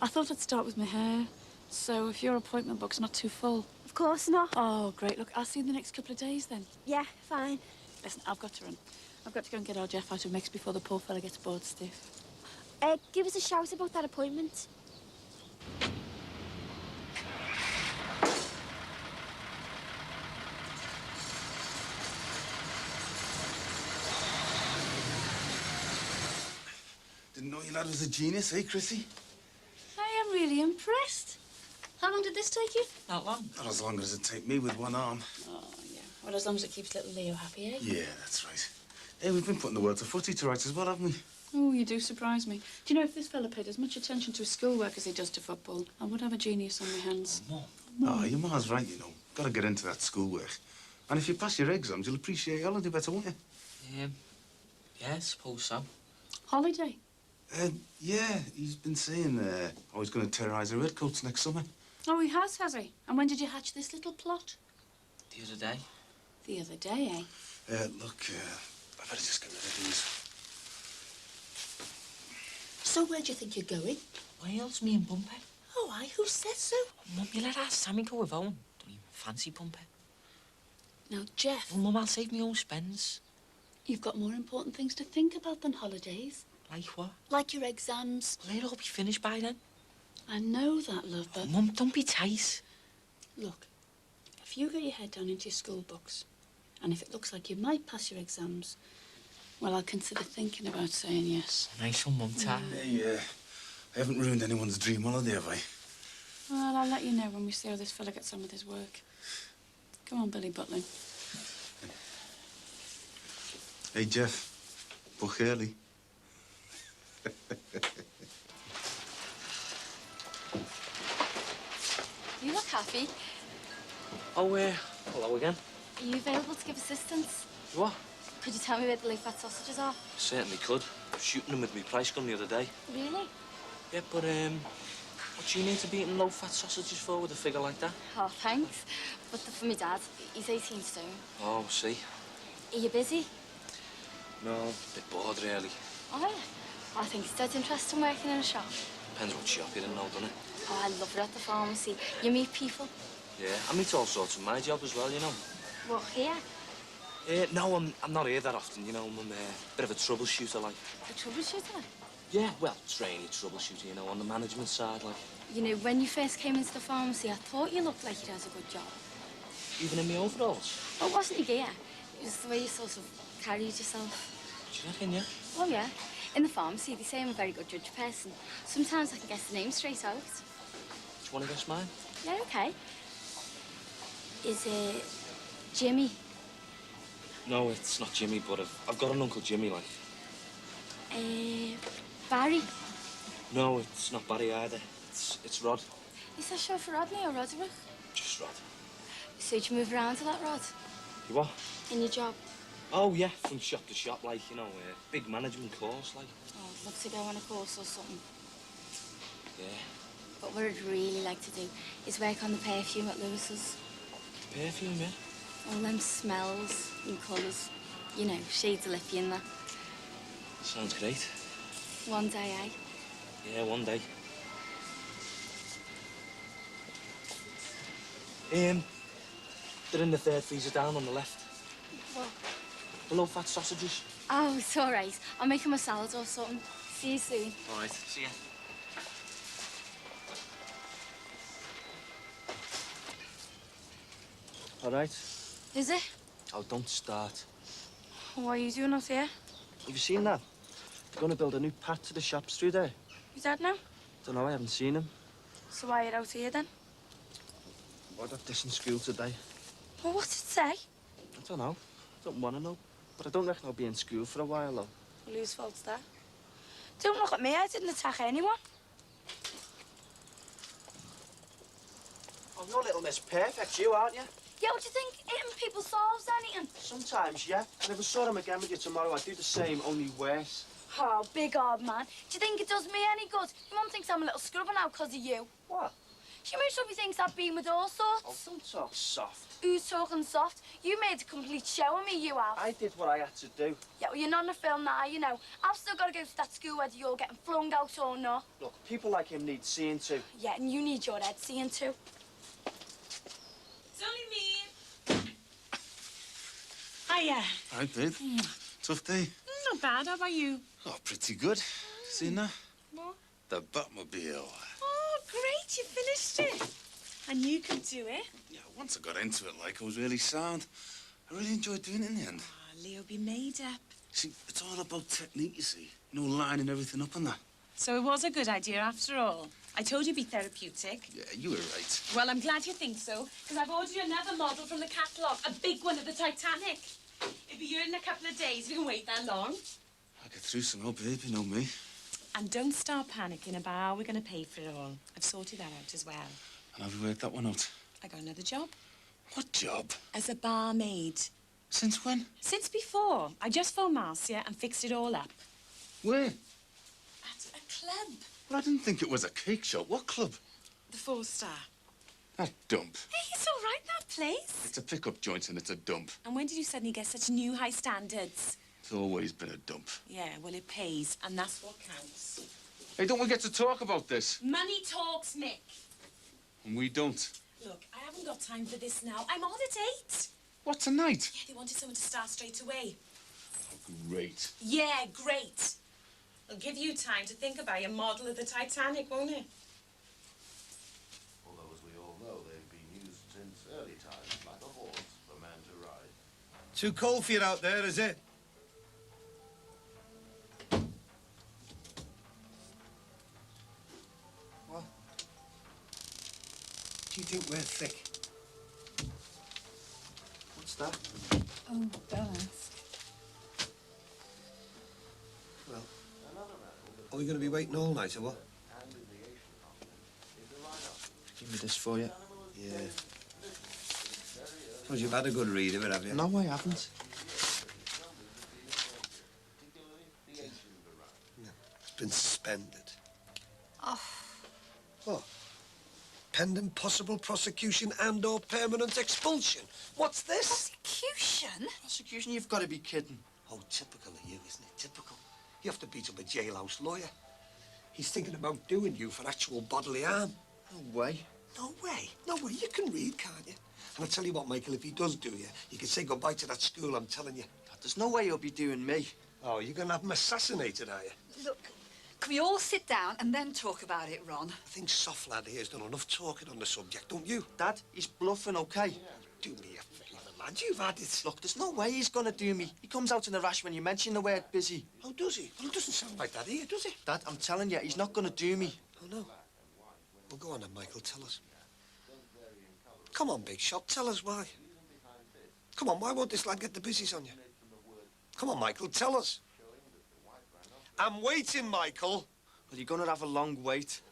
I thought I'd start with my hair. So if your appointment book's not too full. Of course not. Oh, great. Look, I'll see you in the next couple of days then. Yeah, fine. Listen, I've got to run. I've got to go and get our Jeff out of mix before the poor fella gets bored stiff. Give us a shout about that appointment. Didn't know your lad was a genius, eh, Chrissy? I am really impressed. How long did this take you? Not long. Not as long as it'd take me with one arm. Oh, yeah. Well, as long as it keeps little Leo happy, eh? Yeah, that's right. Hey, we've been putting the world to footy to rights as well, haven't we? Oh, you do surprise me. Do you know, if this fella paid as much attention to his schoolwork as he does to football, I would have a genius on my hands. Mum. Oh, your ma's right, you know. Got to get into that schoolwork. And if you pass your exams, you'll appreciate your holiday better, won't you? Yeah, I suppose so. Holiday? Yeah, he's been saying he's going to terrorise the redcoats next summer. Oh, he has he? And when did you hatch this little plot? The other day. The other day, eh? Look, I better just get rid of these. So where do you think you're going? Wales, me and Bumper. Oh, aye, who says so? Mum, you let our Sammy go with Owen. Don't even fancy Bumper. Now, Jeff... Well, Mum, I'll save me own spends. You've got more important things to think about than holidays. Like what? Like your exams. Well, they'll all be finished by then. I know that, love, but... Mum, don't be tight. Look, if you get your head down into your school books, and if it looks like you might pass your exams, well, I'll consider thinking about saying yes. Nice one, Mum, Ta. Hey, I haven't ruined anyone's dream holiday, have I? Well, I'll let you know when we see how this fella gets on with his work. Come on, Billy Butlin. Hey, Jeff. Book early. You look happy. Oh, hello again. Are you available to give assistance? What? Could you tell me where the low-fat sausages are? Certainly could. Shooting them with my price gun the other day. Really? Yeah, but, what do you need to be eating low-fat sausages for with a figure like that? Oh, thanks. But they're for my dad. He's 18 stone. Oh, see. Are you busy? No, a bit bored, really. Oh, yeah. I think it's dead interesting working in a shop. Depends what shop you're in now, doesn't it? Oh, I love it at the pharmacy. You meet people. Yeah, I meet all sorts in my job as well, you know. What, here? No, I'm not here that often, you know. I'm a bit of a troubleshooter, like. A troubleshooter? Yeah, well, trainee troubleshooter, you know, on the management side, like. You know, when you first came into the pharmacy, I thought you looked like you'd had a good job. Even in my overalls? Well, it wasn't your gear. It was the way you sort of carried yourself. Do you reckon, yeah? Oh, yeah. In the pharmacy, they say I'm a very good judge person. Sometimes I can guess the name straight out. Do you want to guess mine? Yeah, OK. Is it Jimmy? No, it's not Jimmy, but I've got an Uncle Jimmy, like. Barry? No, it's not Barry either. It's Rod. Is that short for Rodney or Roderick? Just Rod. So do you move around a lot, Rod? You what? In your job? Oh, yeah, from shop to shop, like, you know, big management course, like. Oh, I'd love to go on a course or something. Yeah. But what I'd really like to do is work on the perfume at Lewis's. Perfume, yeah? All them smells and colours. You know, shades of lippy in there. Sounds great. One day, eh? Yeah, one day. They're in the third freezer down on the left. What? The low-fat sausages. Oh, it's all right. I'll make him a salad or something. See you soon. All right, see ya. All right. Is it? Oh, don't start. What are you doing out here? Have you seen that? They're going to build a new path to the shops through there. Your dad now? Don't know, I haven't seen him. So why are you out here then? I got this in school today. Well, what's it say? I don't know. I don't want to know. But I don't reckon I'll be in school for a while, though. Well, whose fault's that? Don't look at me. I didn't attack anyone. Oh, you're Little Miss Perfect, you, aren't you? Yeah, what do you think? Hitting people solves anything? Sometimes, yeah. And if I saw them again with you tomorrow, I'd do the same, only worse. Oh, big old man. Do you think it does me any good? Your mum thinks I'm a little scrubber now because of you. What? She most probably thinks I've been with all sorts. Oh, don't talk soft. Who's talking soft? You made a complete show of me, you have. I did what I had to do. Yeah, well, you're not in a film now, you know. I've still got to go to that school whether you're getting flung out or not. Look, people like him need seeing to. Yeah, and you need your head seeing too. It's only me. Hiya. Hi, babe. Tough day? Not bad. How about you? Oh, pretty good. Seen that? What? The Batmobile. Oh, great. You finished it. And you could do it. Yeah, once I got into it, like, I was really sound. I really enjoyed doing it in the end. Oh, Leo, be made up. See, it's all about technique, you see. You know, lining everything up and that. So it was a good idea after all. I told you it'd be therapeutic. Yeah, you were right. Well, I'm glad you think so, because I've ordered you another model from the catalogue, a big one of the Titanic. It'll be here in a couple of days. We can wait that long. I'll get through somehow, babe. You know me. And don't start panicking about how we're going to pay for it all. I've sorted that out as well. And have you worked that one out? I got another job. What job? As a barmaid. Since when? Since before. I just phoned Marcia and fixed it all up. Where? At a club. Well, I didn't think it was a cake shop. What club? The 4-star. That dump. Hey, it's all right, that place. It's a pickup joint and it's a dump. And when did you suddenly get such new high standards? It's always been a dump. Yeah, well, it pays, and that's what counts. Hey, don't we get to talk about this? Money talks, Mick. And we don't. Look, I haven't got time for this now. I'm on at 8. What, tonight? Yeah, they wanted someone to start straight away. Great. Yeah, great. It'll give you time to think about your model of the Titanic, won't it? Although, as we all know, they've been used since early times, like a horse for a man to ride. Too cold for you out there, is it? that? Oh, don't ask. Well, are we going to be waiting all night or what? Give me this for you. Yeah. Suppose you've had a good read of it, have you? No, I haven't. It's been suspended. Oh. What? Pending possible prosecution and/or permanent expulsion. What's this? Prosecution? Prosecution? You've got to be kidding. Oh, typical of you, isn't it? Typical. You have to beat up a jailhouse lawyer. He's thinking about doing you for actual bodily harm. No way. No way. No way. You can read, can't you? And I tell you what, Michael, if he does do you, you can say goodbye to that school, I'm telling you. Dad, there's no way he'll be doing me. Oh, you're going to have him assassinated, are you? Look, can we all sit down and then talk about it, Ron? I think soft lad here has done enough talking on the subject, don't you? Dad, he's bluffing, OK? Do me a favour, lad. You've had it. Look, there's no way he's gonna do me. He comes out in a rash when you mention the word busy. Oh, does he? Well, it doesn't sound like that here, does it? Dad, I'm telling you, he's not gonna do me. Oh, no. Well, go on then, Michael. Tell us. Come on, Big Shot. Tell us why. Come on, why won't this lad get the busies on you? Come on, Michael. Tell us. I'm waiting, Michael. Well, you're gonna have a long wait.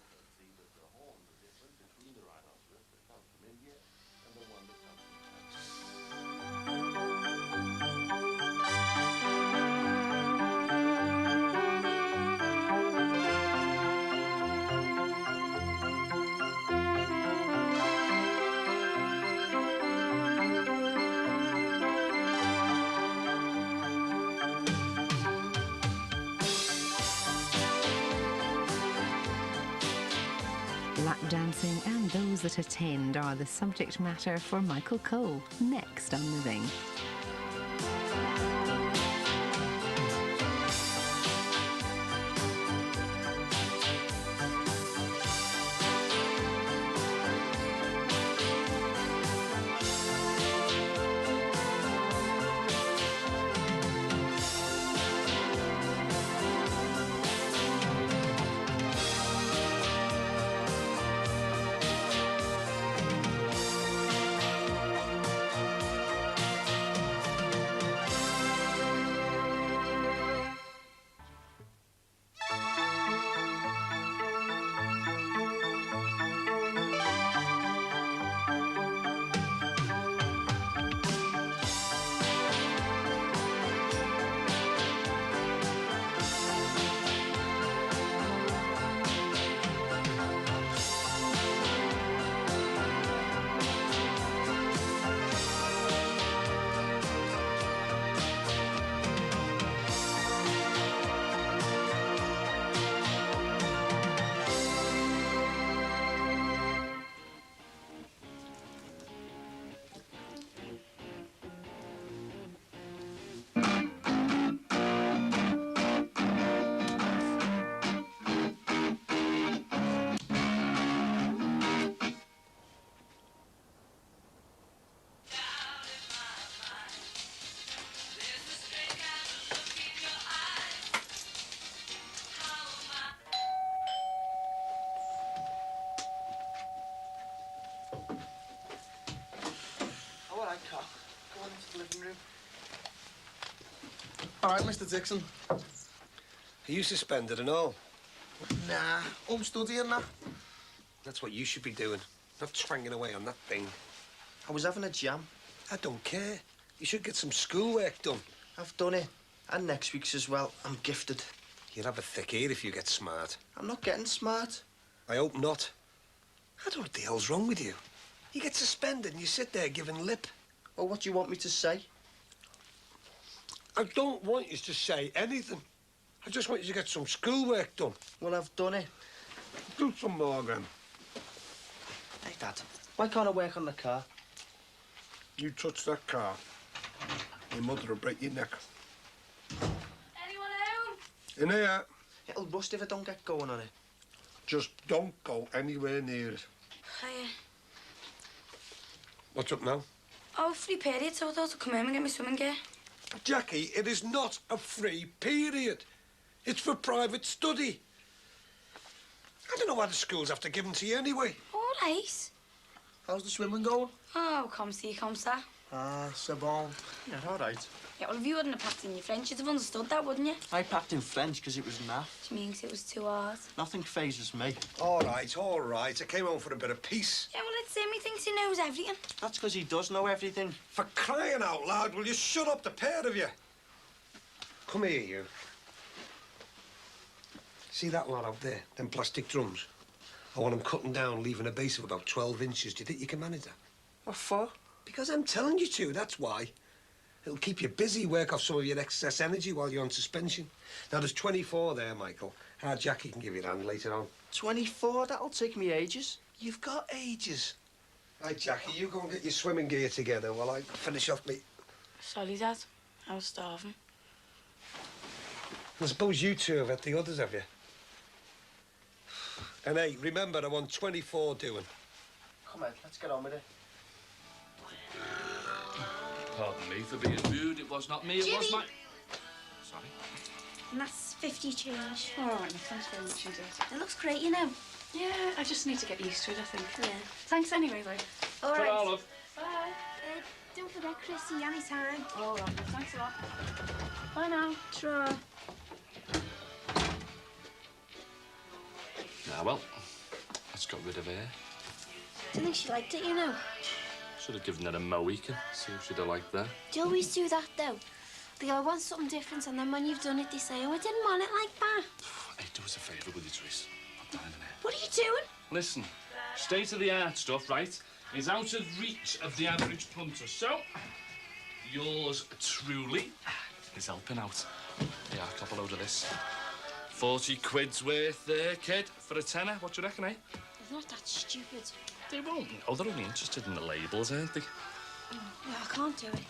Lap dancing and those that attend are the subject matter for Michael Cole, next on The Ring. Carl. Go on into the living room. All right, Mr. Dixon. Are you suspended and all? Nah, home studying that. That's what you should be doing, not twanging away on that thing. I was having a jam. I don't care. You should get some schoolwork done. I've done it. And next week's as well. I'm gifted. You'll have a thick ear if you get smart. I'm not getting smart. I hope not. I don't know what the hell's wrong with you. You get suspended and you sit there giving lip. Well, what do you want me to say? I don't want you to say anything. I just want you to get some schoolwork done. Well, I've done it. Do some more, then. Hey, Dad, why can't I work on the car? You touch that car, your mother will break your neck. Anyone home? In here. It'll rust if I don't get going on it. Just don't go anywhere near it. Hiya. What's up now? Oh, free period, so I thought I'd come home and get my swimming gear. Jackie, it is not a free period. It's for private study. I don't know why the schools have to give them to you anyway. All right. How's the swimming going? Oh, come see, come sir. Ah, c'est bon. Yeah, all right. Yeah, well, if you hadn't have packed in your French, you'd have understood that, wouldn't you? I packed in French because it was naff. Which means it was too hard. Nothing phases me. All right, all right. I came home for a bit of peace. Yeah, well, it's him. He thinks he knows everything. That's because he does know everything. For crying out loud, will you shut up, the pair of you? Come here, you. See that lot out there? Them plastic drums? I want them cutting down, leaving a base of about 12 inches. Do you think you can manage that? What for? Because I'm telling you to, that's why. It'll keep you busy, work off some of your excess energy while you're on suspension. Now, there's 24 there, Michael. Jackie can give you a hand later on. 24? That'll take me ages. You've got ages. Right, Jackie, you go and get your swimming gear together while I finish off me. Sorry, Dad. I was starving. I suppose you two have had the others, have you? And hey, remember, I want 24 doing. Come on, let's get on with it. Pardon me for being rude. It was not me, it was my... Sorry. And that's 50 change. All right, thanks very much indeed. It looks great, you know. Yeah, I just need to get used to it, I think. Yeah. Thanks anyway, though. All right. Ta-ra, love. Bye. Don't forget Chrissy anytime. All right, thanks a lot. Bye now. Sure. Now, well, let's get rid of her. Do you think she liked it, you know? Should have given her a Mohican. See if she'd have liked that. Do you always do that, though? They go, I want something different, and then when you've done it, they say, oh, I didn't want it like that. Hey, do us a favour, will you, Trace? Not dining here. What are you doing? Listen, state-of-the-art stuff, right, is out of reach of the average punter. So, yours truly is helping out. Yeah, I'll cop a load of this. 40 quid's worth there, kid, for a tenner. What do you reckon, eh? It's not that stupid. They won't. Oh, they're only interested in the labels, aren't they? Oh, yeah, I can't do it.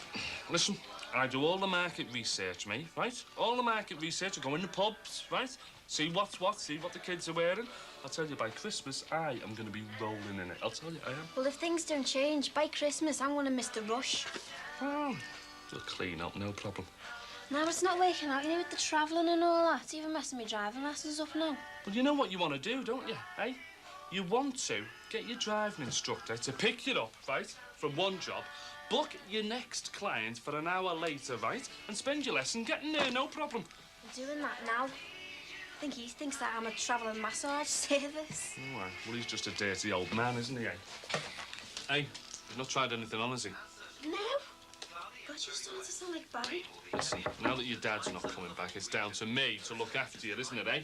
Listen, I do all the market research, mate, right? All the market research. I go in the pubs, right? See what's what, see what the kids are wearing. I'll tell you, by Christmas, I am going to be rolling in it. I'll tell you, I am. Well, if things don't change, by Christmas, I'm going to miss the rush. Oh, you'll clean up, no problem. Now, it's not working out, you know, with the travelling and all that. It's even messing me driving lessons up now. Well, you know what you want to do, don't you, eh? You want to get your driving instructor to pick you up, right, from one job, book your next client for an hour later, right, and spend your lesson getting there, no problem. I'm doing that now. I think he thinks that I'm a travelling massage service. Oh, well, he's just a dirty old man, isn't he, eh? Hey, he's not tried anything on, has he? No. God, you're starting to sound like Barry. Listen, now that your dad's not coming back, it's down to me to look after you, isn't it, eh?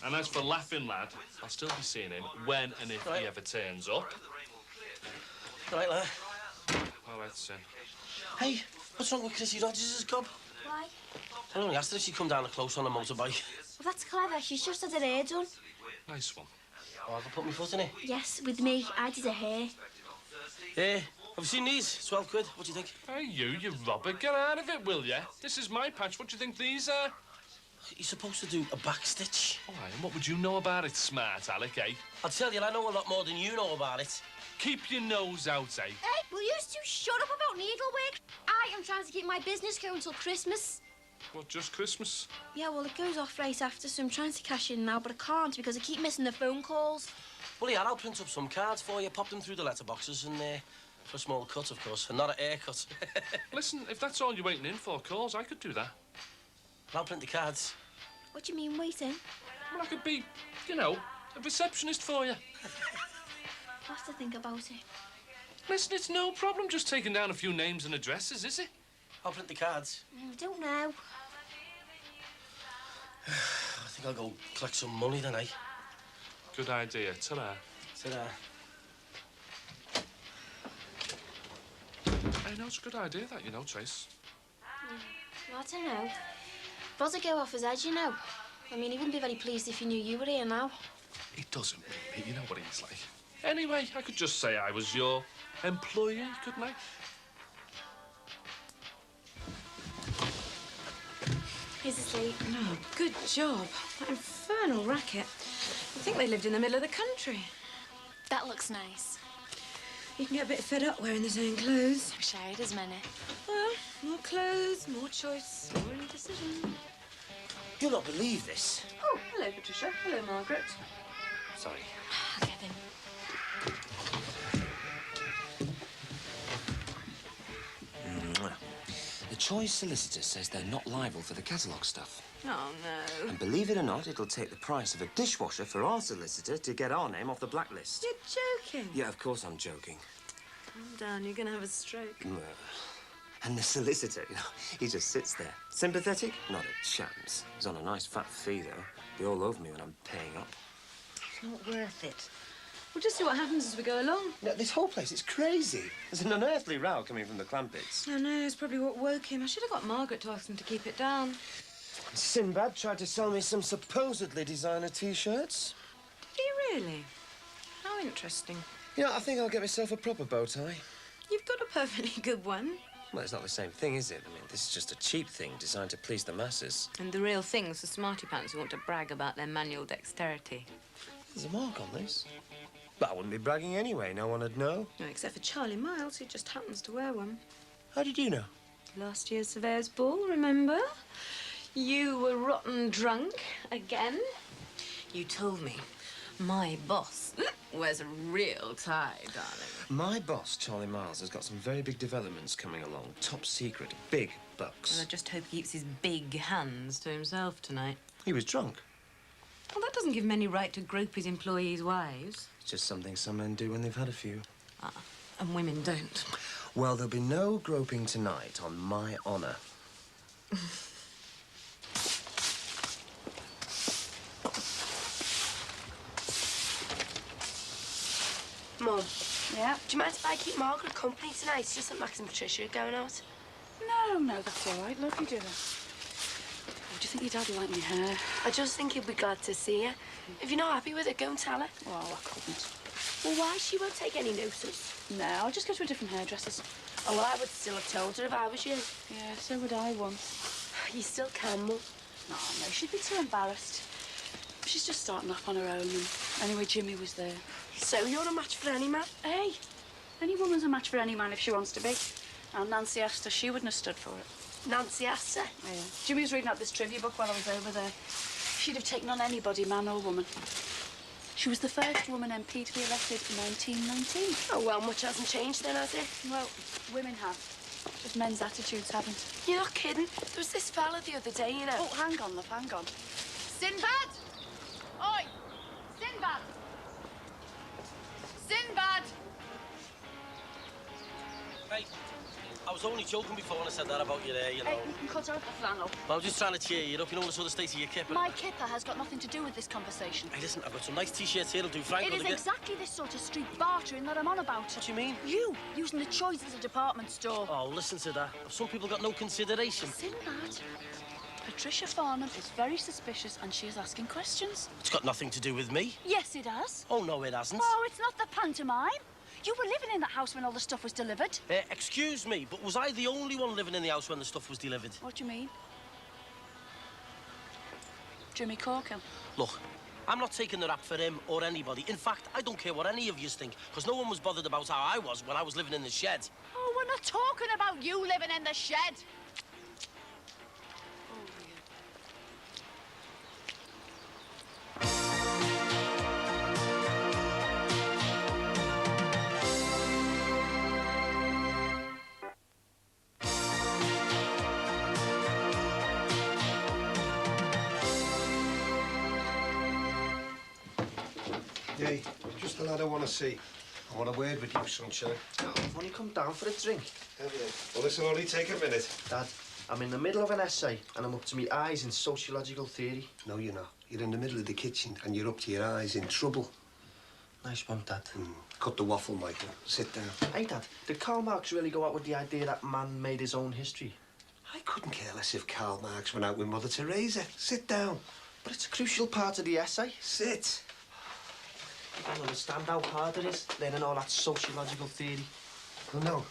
And as for Laughing Lad, I'll still be seeing him when and if he ever turns up. Right, lad. All right, son. Hey, what's wrong with Chrissy Rogers' cob? Why? I only asked her if she'd come down the close on a motorbike. Well, that's clever. She's just had her hair done. Nice one. Oh, I can put my foot in it. Yes, with me. I did her hair. Have you seen these? 12 quid. What do you think? Hey, you robber, get out of it, will ya? This is my patch. What do you think these are? You're supposed to do a backstitch. All right, and what would you know about it, smart Alec, eh? I'll tell you, I know a lot more than you know about it. Keep your nose out, eh? Hey, will you two shut up about needlework? I am trying to keep my business going until Christmas. What, just Christmas? Yeah, well, it goes off right after, so I'm trying to cash in now, but I can't because I keep missing the phone calls. Well, yeah, I'll print up some cards for you, pop them through the letterboxes, and for a small cut, of course, and not a haircut. Listen, if that's all you're waiting in for, calls, I could do that. I'll print the cards. What do you mean, waiting? Well, I could be, you know, a receptionist for you. I'll have to think about it. Listen, it's no problem just taking down a few names and addresses, is it? I'll print the cards. I don't know. I think I'll go collect some money then, eh? Good idea. Ta-ra. Ta-ra. Hey, no, it's a good idea, that, you know, Trace. Well, I don't know. Brother go off his edge, you know. I mean, he wouldn't be very pleased if he knew you were here now. He doesn't mean me, you know what he's like. Anyway, I could just say I was your employee, couldn't I? He's asleep. Oh, good job. That infernal racket. I think they lived in the middle of the country. That looks nice. You can get a bit fed up wearing the same clothes. Wish I had as many. Well, more clothes, more choice, more indecision. You'll not believe this. Oh, hello, Patricia. Hello, Margaret. Sorry. I'll get them. Choi's solicitor says they're not liable for the catalogue stuff. Oh, no. And believe it or not, it'll take the price of a dishwasher for our solicitor to get our name off the blacklist. You're joking. Yeah, of course I'm joking. Calm down, you're going to have a stroke. And the solicitor, you know, he just sits there. Sympathetic? Not a chance. He's on a nice fat fee, though. Be all over me when I'm paying up. It's not worth it. We'll just see what happens as we go along. No, this whole place, it's crazy. There's an unearthly row coming from the Clampets. I know, it's probably what woke him. I should have got Margaret to ask him to keep it down. Sinbad tried to sell me some supposedly designer T-shirts. Did he really? How interesting. Yeah, I think I'll get myself a proper bow tie. You've got a perfectly good one. Well, it's not the same thing, is it? I mean, this is just a cheap thing designed to please the masses. And the real thing's the smarty pants who want to brag about their manual dexterity. There's a mark on this. But I wouldn't be bragging anyway. No one would know. No, except for Charlie Miles, who just happens to wear one. How did you know? Last year's Surveyor's Ball, remember? You were rotten drunk again. You told me my boss wears a real tie, darling. My boss, Charlie Miles, has got some very big developments coming along. Top secret, big bucks. Well, I just hope he keeps his big hands to himself tonight. He was drunk. Well, that doesn't give him any right to grope his employees' wives. It's just something some men do when they've had a few. Ah, and women don't. Well, there'll be no groping tonight, on my honour. Mum. Yeah? Do you mind if I keep Margaret company tonight? It's just that Max and Patricia are going out. No, that's all right. Love you, do that. Oh, do you think your dad will like my hair? I just think he'll be glad to see her. If you're not happy with it, go and tell her. Well, I couldn't. Well, why? She won't take any notice. No, I'll just go to a different hairdresser's. Oh, well, I would still have told her if I was you. Yeah, so would I once. You still can, Mum. No, she'd be too embarrassed. She's just starting off on her own, and anyway, Jimmy was there. So you're a match for any man? Hey, any woman's a match for any man if she wants to be. And Nancy Astor, she wouldn't have stood for it. Nancy Astor? Yeah. Jimmy was reading out this trivia book while I was over there. She'd have taken on anybody, man or woman. She was the first woman MP to be elected in 1919. Oh, well, much hasn't changed then, has it? Well, women have. Just men's attitudes haven't. You're not kidding. There was this fella the other day, you know. Oh, hang on, love, hang on. Sinbad! Oi! Sinbad! Sinbad! Hey, I was only joking before when I said that about you there, you know. Hey, you can cut out the flannel. Well, I was just trying to cheer you up, you know, the sort of state of your kipper. My kipper has got nothing to do with this conversation. Hey, listen, I've got some nice T-shirts here, it'll do Frank. It is exactly this sort of street bartering that I'm on about. What do you mean? You, using the choice as a department store. Oh, listen to that. Have some people got no consideration? Sinbad, Patricia Farnham is very suspicious and she is asking questions. It's got nothing to do with me. Yes, it has. Oh, no, it hasn't. Oh, it's not the pantomime. You were living in that house when all the stuff was delivered. Excuse me, but was I the only one living in the house when the stuff was delivered? What do you mean? Jimmy Corkin. Look, I'm not taking the rap for him or anybody. In fact, I don't care what any of you think, because no one was bothered about how I was when I was living in the shed. Oh, we're not talking about you living in the shed. Hey, just the lad I want to see. I want a word with you, sunshine. Oh, I've only come down for a drink. Have you? Well, this'll only take a minute. Dad, I'm in the middle of an essay and I'm up to my eyes in sociological theory. No, you're not. You're in the middle of the kitchen and you're up to your eyes in trouble. Nice one, Dad. Cut the waffle, Michael. Sit down. Hey, Dad, did Karl Marx really go out with the idea that man made his own history? I couldn't care less if Karl Marx went out with Mother Teresa. Sit down. But it's a crucial part of the essay. Sit. You don't understand how hard it is, learning all that sociological theory. Well, no.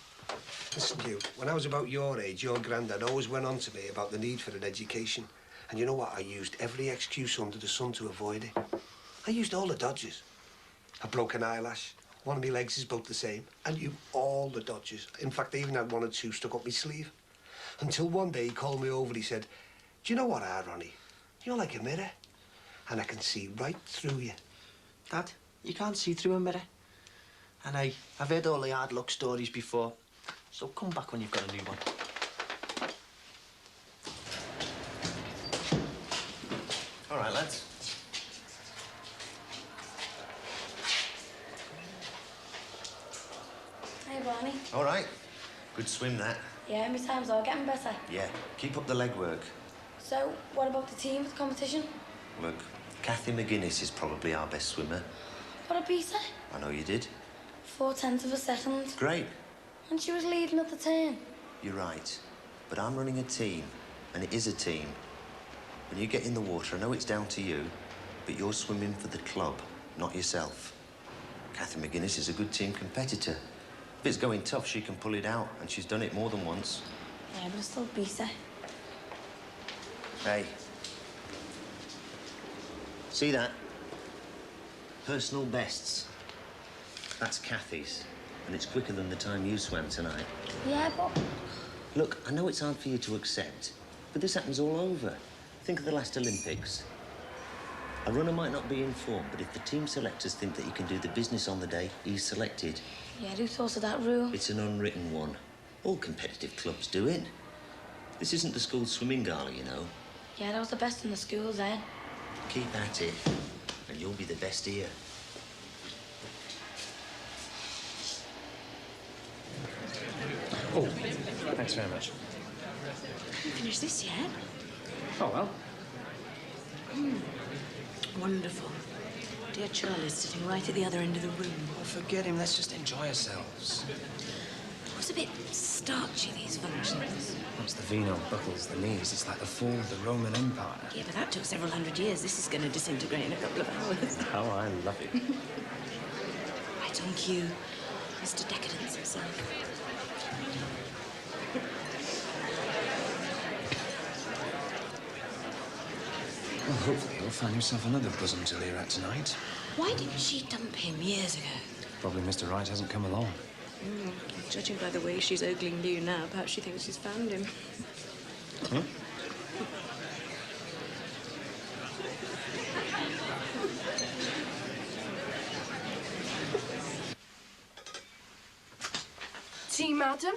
Listen, you, when I was about your age, your granddad always went on to me about the need for an education. And you know what? I used every excuse under the sun to avoid it. I used all the dodges. A broken eyelash. One of my legs is both the same. I knew all the dodges. In fact, I even had one or two stuck up my sleeve. Until one day he called me over and he said, "Do you know what, Ronnie? You're like a mirror. And I can see right through you." Dad, you can't see through a mirror. And I've heard all the hard luck stories before. So come back when you've got a new one. All right, lads. Hey, Barney. All right. Good swim, that. Yeah, my times are getting better. Yeah. Keep up the legwork. So, what about the team for the competition? Look, Kathy McGuinness is probably our best swimmer. What a beat her. I know you did. 4/10 of a second. Great. And she was leading at the turn. You're right. But I'm running a team, and it is a team. When you get in the water, I know it's down to you, but you're swimming for the club, not yourself. Kathy McGuinness is a good team competitor. If it's going tough, she can pull it out, and she's done it more than once. Yeah, but I still beat her. Hey. See that? Personal bests. That's Kathy's, and it's quicker than the time you swam tonight. Yeah, but... Look, I know it's hard for you to accept, but this happens all over. Think of the last Olympics. A runner might not be in form, but if the team selectors think that he can do the business on the day, he's selected. Yeah, who thought of that rule? It's an unwritten one. All competitive clubs do it. This isn't the school swimming gala, you know. Yeah, that was the best in the school then. Keep at it, and you'll be the best here. Oh, thanks very much. Haven't finished this yet. Oh, well. Wonderful. Dear Charlie's sitting right at the other end of the room. Oh, forget him. Let's just enjoy ourselves. It was a bit starchy, these functions. It's the vino buckles the knees. It's like the fall of the Roman Empire. Yeah, but that took several hundred years. This is going to disintegrate in a couple of hours. How I love it. Right on cue. Mr. Decadence himself. Well, hopefully he'll find himself another bosom to leer at tonight. Why didn't she dump him years ago? Probably Mr. Right hasn't come along. Judging by the way she's ogling you now, perhaps she thinks she's found him. Huh? Tea, madam?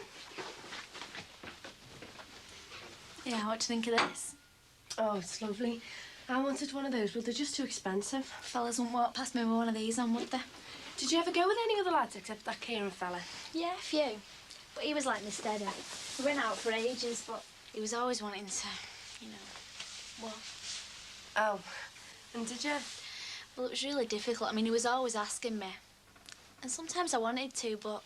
Yeah, what do you think of this? Oh, it's lovely. I wanted one of those, but they're just too expensive. Fellas wouldn't walk past me with one of these on, would they? Did you ever go with any other lads except that Kieran fella? Yeah, a few. But he was like my steader. We went out for ages, but he was always wanting to, you know. What? Oh, and did you? Well, it was really difficult. I mean, he was always asking me. And sometimes I wanted to, but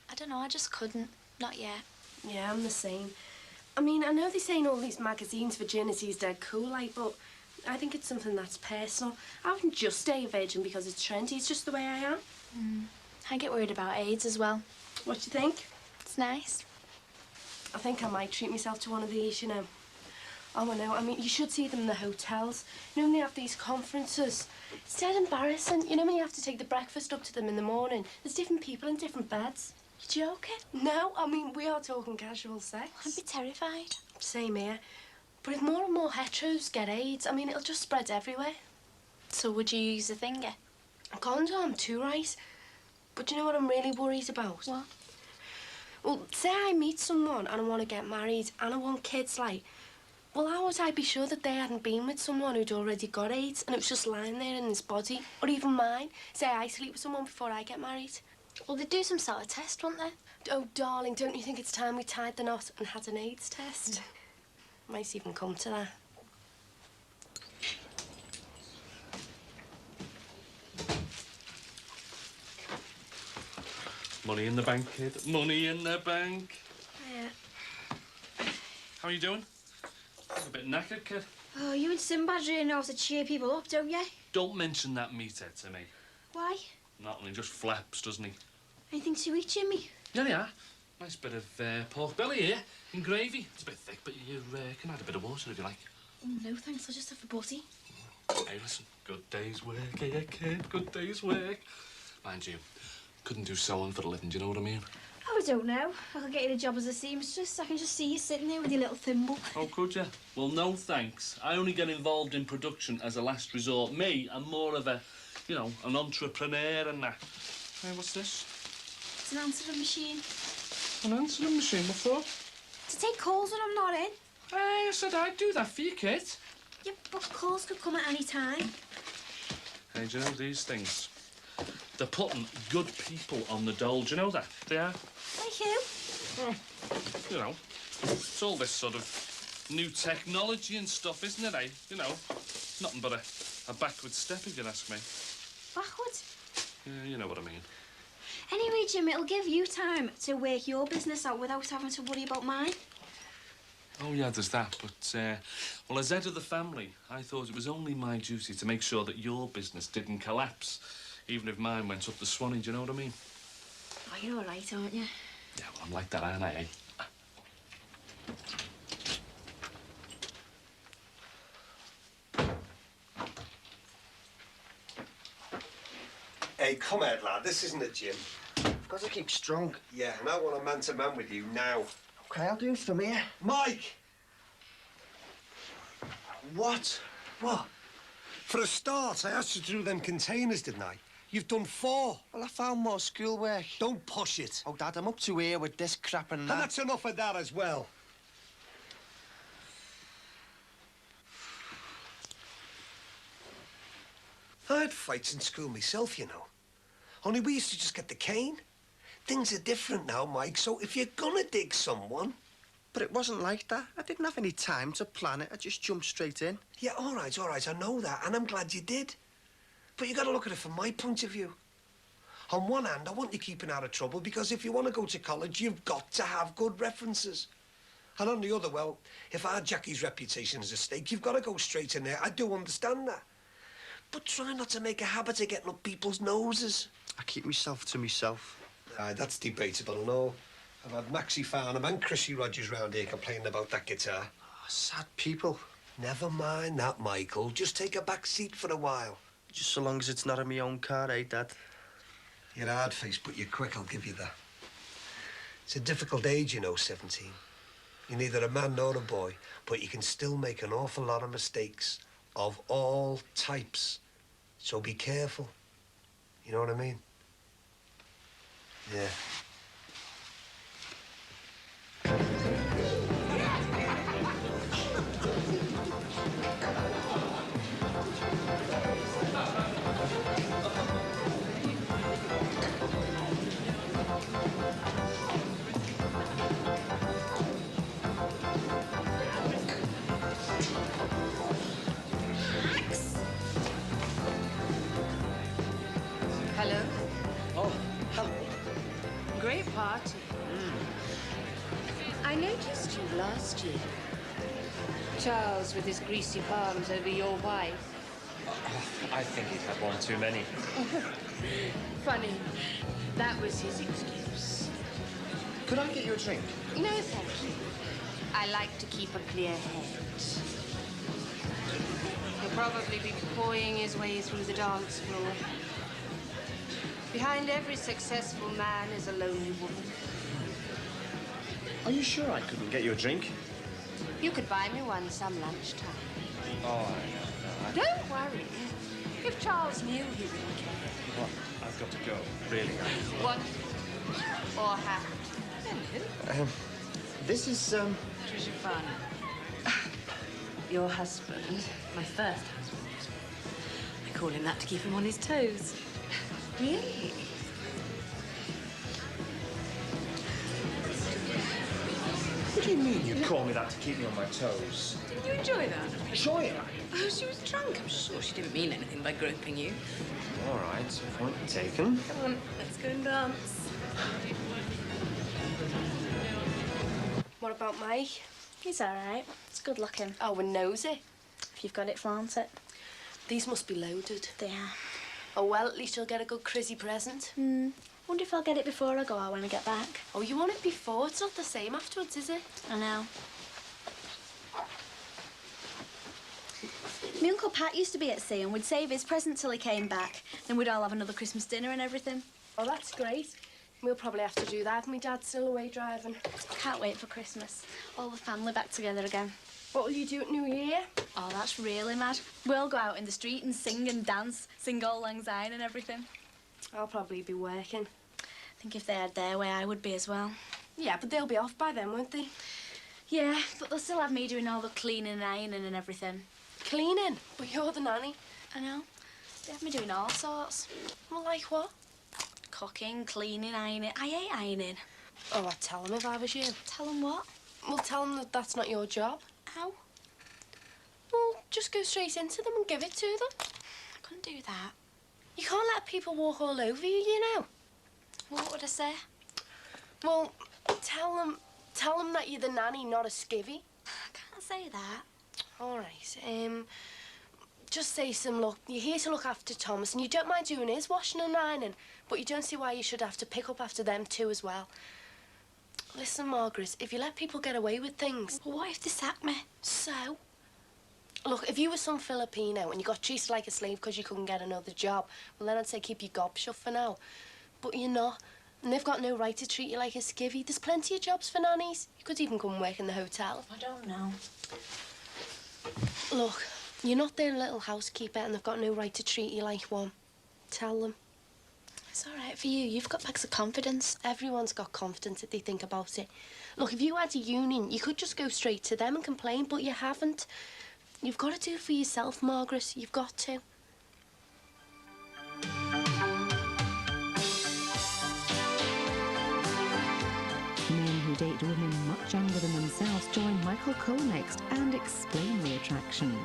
I don't know, I just couldn't. Not yet. Yeah, I'm the same. I mean, I know they say in all these magazines virginity's dead cool, like, but I think it's something that's personal. I wouldn't just stay a virgin because it's trendy. It's just the way I am. I get worried about AIDS as well. What do you think? It's nice. I think I might treat myself to one of these, you know. Oh, I know. I mean, you should see them in the hotels. You know, when they have these conferences. It's dead embarrassing. You know, when you have to take the breakfast up to them in the morning, there's different people in different beds. You joking? No, I mean, we are talking casual sex. I'd be terrified. Same here. But if more and more heteros get AIDS, I mean, it'll just spread everywhere. So would you use a finger? A condom, too, right? But do you know what I'm really worried about? What? Well, say I meet someone and I want to get married and I want kids, like, well, how would I be sure that they hadn't been with someone who'd already got AIDS and it was just lying there in his body? Or even mine. Say I sleep with someone before I get married. Well, they'd do some sort of test, wouldn't they? Oh, darling, don't you think it's time we tied the knot and had an AIDS test? Might even come to that. Money in the bank, kid. Money in the bank. Yeah. How are you doing? Look a bit knackered, kid. Oh, you and Sinbad really know how to cheer people up, don't you? Don't mention that meathead to me. Why? Not only just flaps, doesn't he? Anything to eat, Jimmy? Yeah, they are. Nice bit of pork belly here in gravy. It's a bit thick, but you can add a bit of water if you like. Oh, no, thanks. I'll just have a butty. Hey, listen. Good day's work, here, kid. Good day's work. Mind you, couldn't do sewing for a living, do you know what I mean? Oh, I don't know. I could get you a job as a seamstress. I can just see you sitting there with your little thimble. Oh, could you? Well, no thanks. I only get involved in production as a last resort. Me, I'm more of a, you know, an entrepreneur and that. Hey, what's this? It's an answering machine. An answering machine, what for? To take calls when I'm not in. Hey, I said I'd do that for you, kid. Yeah, but calls could come at any time. Hey, do you know these things? They're putting good people on the dole. Do you know that? They are. Like you? Well, you know, it's all this sort of new technology and stuff, isn't it, eh? You know, nothing but a backward step, if you'd ask me. Backwards? Yeah, you know what I mean. Anyway, Jim, it'll give you time to work your business out without having to worry about mine. Oh, yeah, there's that. But, well, as head of the family, I thought it was only my duty to make sure that your business didn't collapse, even if mine went up the Swanee, do you know what I mean? Oh, you're all right, aren't you? Yeah, well, I'm like that, aren't I, eh? Hey, come here, lad. This isn't a gym. I've got to keep strong. Yeah, and I want a man-to-man with you now. Okay, I'll do it from here. Mike! What? What? For a start, I asked you to do them containers, didn't I? You've done 4. Well, I found more schoolwork. Don't push it. Oh, Dad, I'm up to here with this crap and that. And that's enough of that as well. I had fights in school myself, you know. Only we used to just get the cane. Things are different now, Mike, so if you're gonna dig someone... But it wasn't like that. I didn't have any time to plan it. I just jumped straight in. Yeah, all right, I know that, and I'm glad you did. But you got to look at it from my point of view. On one hand, I want you keeping out of trouble because if you want to go to college, you've got to have good references. And on the other, well, if our Jackie's reputation is at stake, you've got to go straight in there. I do understand that. But try not to make a habit of getting up people's noses. I keep myself to myself. Aye, that's debatable and all. I've had Maxie Farnham and Chrissy Rogers round here complaining about that guitar. Oh, sad people. Never mind that, Michael. Just take a back seat for a while. Just so long as it's not in my own car, eh, Dad? You're hard-faced, but you're quick, I'll give you that. It's a difficult age, you know, 17. You're neither a man nor a boy, but you can still make an awful lot of mistakes of all types. So be careful. You know what I mean? Yeah. Hello? Oh, hello. Great party. I noticed you last year. Charles with his greasy palms over your wife. I think he's had one too many. Funny. That was his excuse. Could I get you a drink? No, thank you. I like to keep a clear head. He'll probably be pawing his way through the dance floor. Behind every successful man is a lonely woman. Are you sure I couldn't get you a drink? You could buy me one some lunchtime. Oh, I know. Don't worry. If Charles knew, he wouldn't care. Well, I've got to go, really. What? Or have Um, this is, Trisha Farnham. Your husband. My first husband. I call him that to keep him on his toes. Really? What do you mean you call me that to keep me on my toes? Didn't you enjoy that? Enjoy it? Oh, she was drunk. I'm sure she didn't mean anything by groping you. All right, point taken. Come on, let's go and dance. What about Mike? He's all right. It's good looking. Oh, and nosy. If you've got it, flaunt it. These must be loaded. They are. Oh, well, at least you'll get a good crizzy present. Wonder if I'll get it before I go or when I get back. Oh, you want it before? It's not the same afterwards, is it? I know. My Uncle Pat used to be at sea and we'd save his present till he came back. Then we'd all have another Christmas dinner and everything. Oh, that's great. We'll probably have to do that if my dad's still away driving. Can't wait for Christmas. All the family back together again. What will you do at New Year? Oh, that's really mad. We'll go out in the street and sing and dance, sing Auld Lang Syne and everything. I'll probably be working. I think if they had their way, I would be as well. Yeah, but they'll be off by then, won't they? Yeah, but they'll still have me doing all the cleaning and ironing and everything. cleaning, but you're the nanny. I know. They have me doing all sorts. Well, like what? Cooking, cleaning, ironing. I hate ironing. Oh, I'd tell them if I was you. Tell them what? Well, tell them that that's not your job. How? Well, just go straight into them and give it to them. I couldn't do that. You can't let people walk all over you, you know. What would I say? Well, tell them that you're the nanny, not a skivvy. I can't say that. All right. Just say look, you're here to look after Thomas and you don't mind doing his washing and ironing, but you don't see why you should have to pick up after them too as well. Listen, Margaret, if you let people get away with things... Well, what if they sack me? So? Look, if you were some Filipino and you got treated like a slave because you couldn't get another job, well, then I'd say keep your gob shut for now. But you're not, and they've got no right to treat you like a skivvy. There's plenty of jobs for nannies. You could even come and work in the hotel. I don't know. Look, you're not their little housekeeper and they've got no right to treat you like one. Tell them. It's all right for you. You've got bags of confidence. Everyone's got confidence if they think about it. Look, if you had a union, you could just go straight to them and complain, but you haven't. You've got to do it for yourself, Margaret. You've got to. Men who date women much younger than themselves join Michael Cole next and explain the attraction.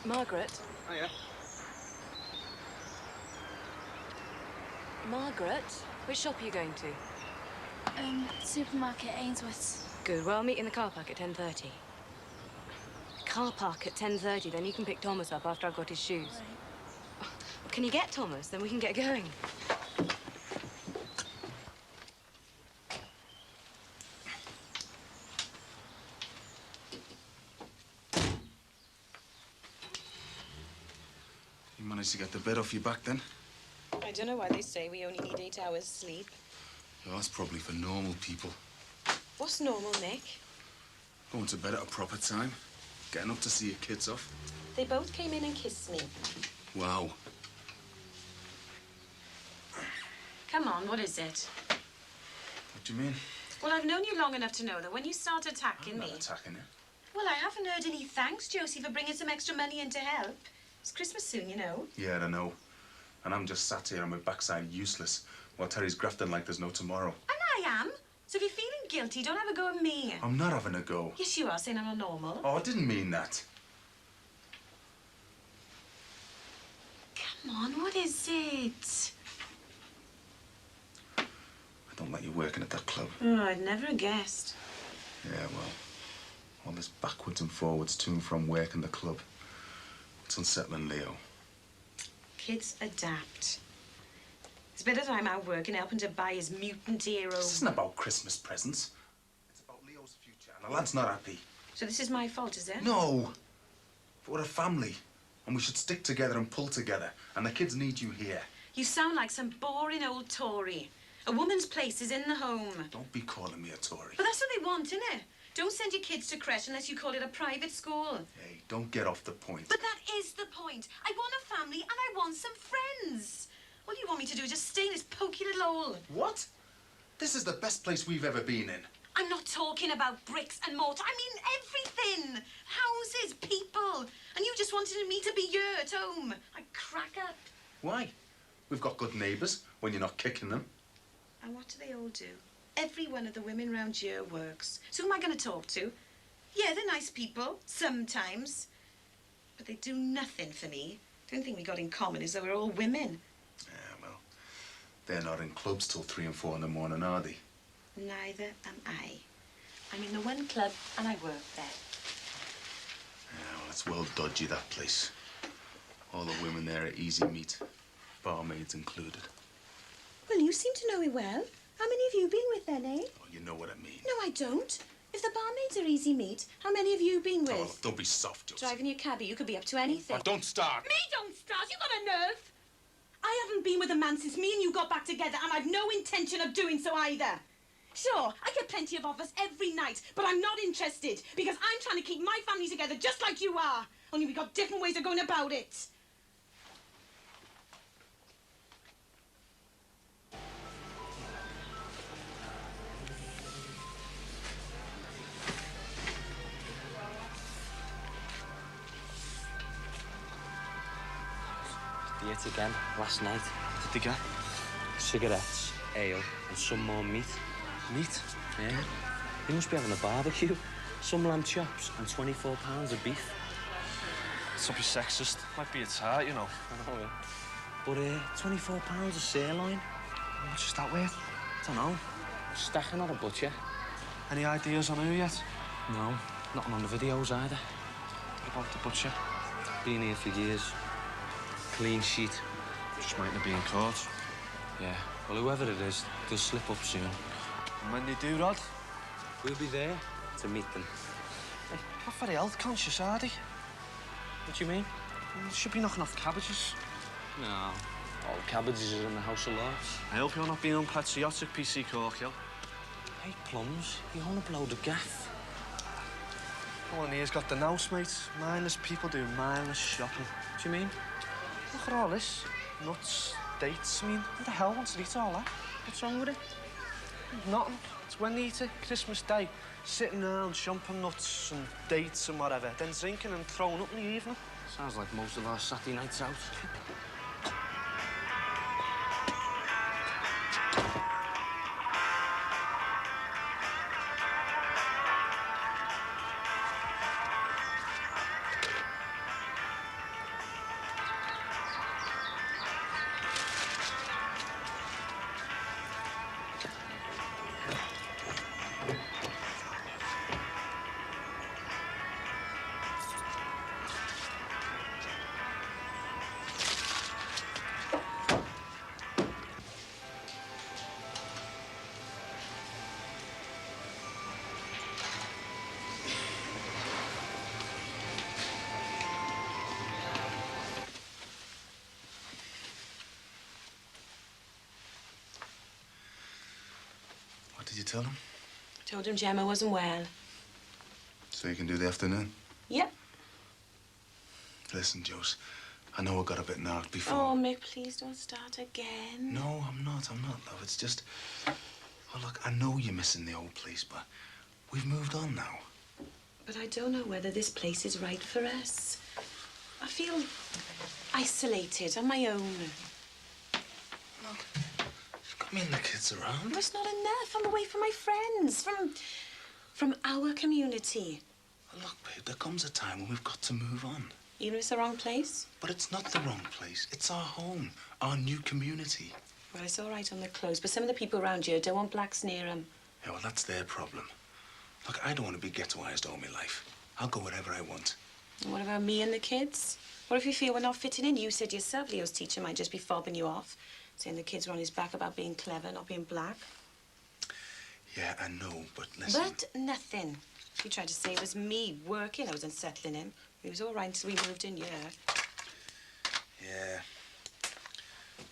Margaret? Hiya. Margaret, which shop are you going to? Supermarket Ainsworth's. Good. Well, I'll meet you in the car park at 10:30. Car park at 10:30, then you can pick Thomas up after I've got his shoes. Right. Can you get Thomas? Then we can get going. You managed to get the bed off your back then? I don't know why they say we only need 8 hours sleep. Oh, that's probably for normal people. What's normal, Nick? Going to bed at a proper time. Getting up to see your kids off. They both came in and kissed me. Wow. Come on, what is it? What do you mean? Well, I've known you long enough to know that when you start attacking I'm me... not attacking you. Well, I haven't heard any thanks, Josie, for bringing some extra money in to help. It's Christmas soon, you know. Yeah, I know. And I'm just sat here on my backside useless while Terry's grafting like there's no tomorrow. And I am. So if you're feeling guilty, don't have a go at me. I'm not having a go. Yes, you are, saying I'm not normal. Oh, I didn't mean that. Come on, what is it? I don't like you working at that club. Oh, I'd never have guessed. Yeah, well, all this backwards and forwards to and from work and the club. It's unsettling, Leo. Kids adapt. It's a bit of time out working, helping to buy his mutant hero. This isn't about Christmas presents. It's about Leo's future, and the lad's not happy. So this is my fault, is it? No. But we're a family, and we should stick together and pull together, and the kids need you here. You sound like some boring old Tory. A woman's place is in the home. Don't be calling me a Tory. But that's what they want, innit? Don't send your kids to creche unless you call it a private school. Hey, don't get off the point. But that is the point. I want a family and I want some friends. All you want me to do is just stay in this pokey little hole. What? This is the best place we've ever been in. I'm not talking about bricks and mortar. I mean everything. Houses, people. And you just wanted me to be here at home. I'd crack up. Why? We've got good neighbours when you're not kicking them. And what do they all do? Every one of the women round here works. So who am I going to talk to? Yeah, they're nice people, sometimes. But they do nothing for me. The only thing we got in common is that we're all women. Yeah, well, they're not in clubs till 3 and 4 in the morning, are they? Neither am I. I'm in the one club and I work there. Yeah, well, it's well dodgy, that place. All the women there are easy meat, barmaids included. Well, you seem to know it well. How many have you been with then, eh? Oh, you know what I mean. No, I don't. If the barmaids are easy meat, how many have you been with? Oh, look, don't be soft, Josie. Driving your cabbie, you could be up to anything. Oh, don't start. Me don't start? You got a nerve? I haven't been with a man since me and you got back together, and I've no intention of doing so either. Sure, I get plenty of offers every night, but I'm not interested because I'm trying to keep my family together just like you are. Only we got different ways of going about it. Yet again, last night. Did they get? Cigarettes, ale, and some more meat. Meat? Yeah. He must be having a barbecue. Some lamb chops and 24 pounds of beef. Stop be sexist. Might be a tart, you know. I know, yeah. But 24 pounds of sirloin. How much is that worth? Don't know. Stacking on a butcher. Any ideas on who yet? No, nothing on the videos either. What about the butcher? Been here for years. Clean sheet. Just mightn't have been caught. Yeah, well, whoever it is, they'll slip up soon. And when they do, Rod? We'll be there to meet them. Hey, not very health conscious, are they? What do you mean? They should be knocking off cabbages. No, all cabbages are in the House of Lords. I hope you're not being unpatriotic, PC Corkill. Hey, Plums, you want to blow the gaff? All in here's got the nous, mate. Mindless people do mindless shopping. What do you mean? Look at all this. Nuts, dates. I mean, who the hell wants to eat all that? What's wrong with it? Nothing. It's when they eat it, Christmas Day. Sitting around, chomping nuts and dates and whatever, then drinking and throwing up in the evening. Sounds like most of our Saturday nights out. What did you tell him? I told him Gemma wasn't well. So you can do the afternoon? Yep. Listen, Jose, I know I got a bit knocked before. Oh, Mick, please don't start again. No, I'm not, love. It's just... Oh, look, I know you're missing the old place, but we've moved on now. But I don't know whether this place is right for us. I feel isolated on my own. Look, you've got me and the kids around. But it's not enough. I'm away from my friends, from our community. Well, look, babe, there comes a time when we've got to move on. Even if it's the wrong place? But it's not the wrong place. It's our home, our new community. Well, it's all right on the clothes, but some of the people around here don't want blacks near them. Yeah, well, that's their problem. Look, I don't want to be ghettoized all my life. I'll go wherever I want. And what about me and the kids? What if you feel we're not fitting in? You said yourself Leo's teacher might just be fobbing you off, saying the kids were on his back about being clever, not being black. Yeah, I know, but listen... But nothing. You tried to say it was me working. I wasn't settling him. He was all right until we moved in, yeah. Yeah.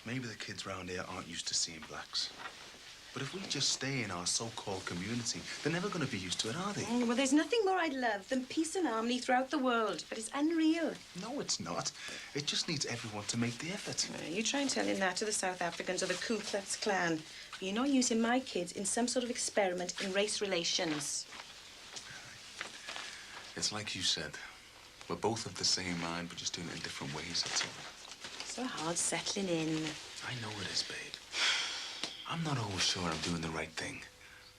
Maybe the kids round here aren't used to seeing blacks. But if we just stay in our so-called community, they're never going to be used to it, are they? Well, there's nothing more I'd love than peace and harmony throughout the world. But it's unreal. No, it's not. It just needs everyone to make the effort. You try and tell him that to the South Africans or the Ku Klux Klan. You're not using my kids in some sort of experiment in race relations. It's like you said. We're both of the same mind, but just doing it in different ways, that's all. So hard settling in. I know it is, babe. I'm not always sure I'm doing the right thing,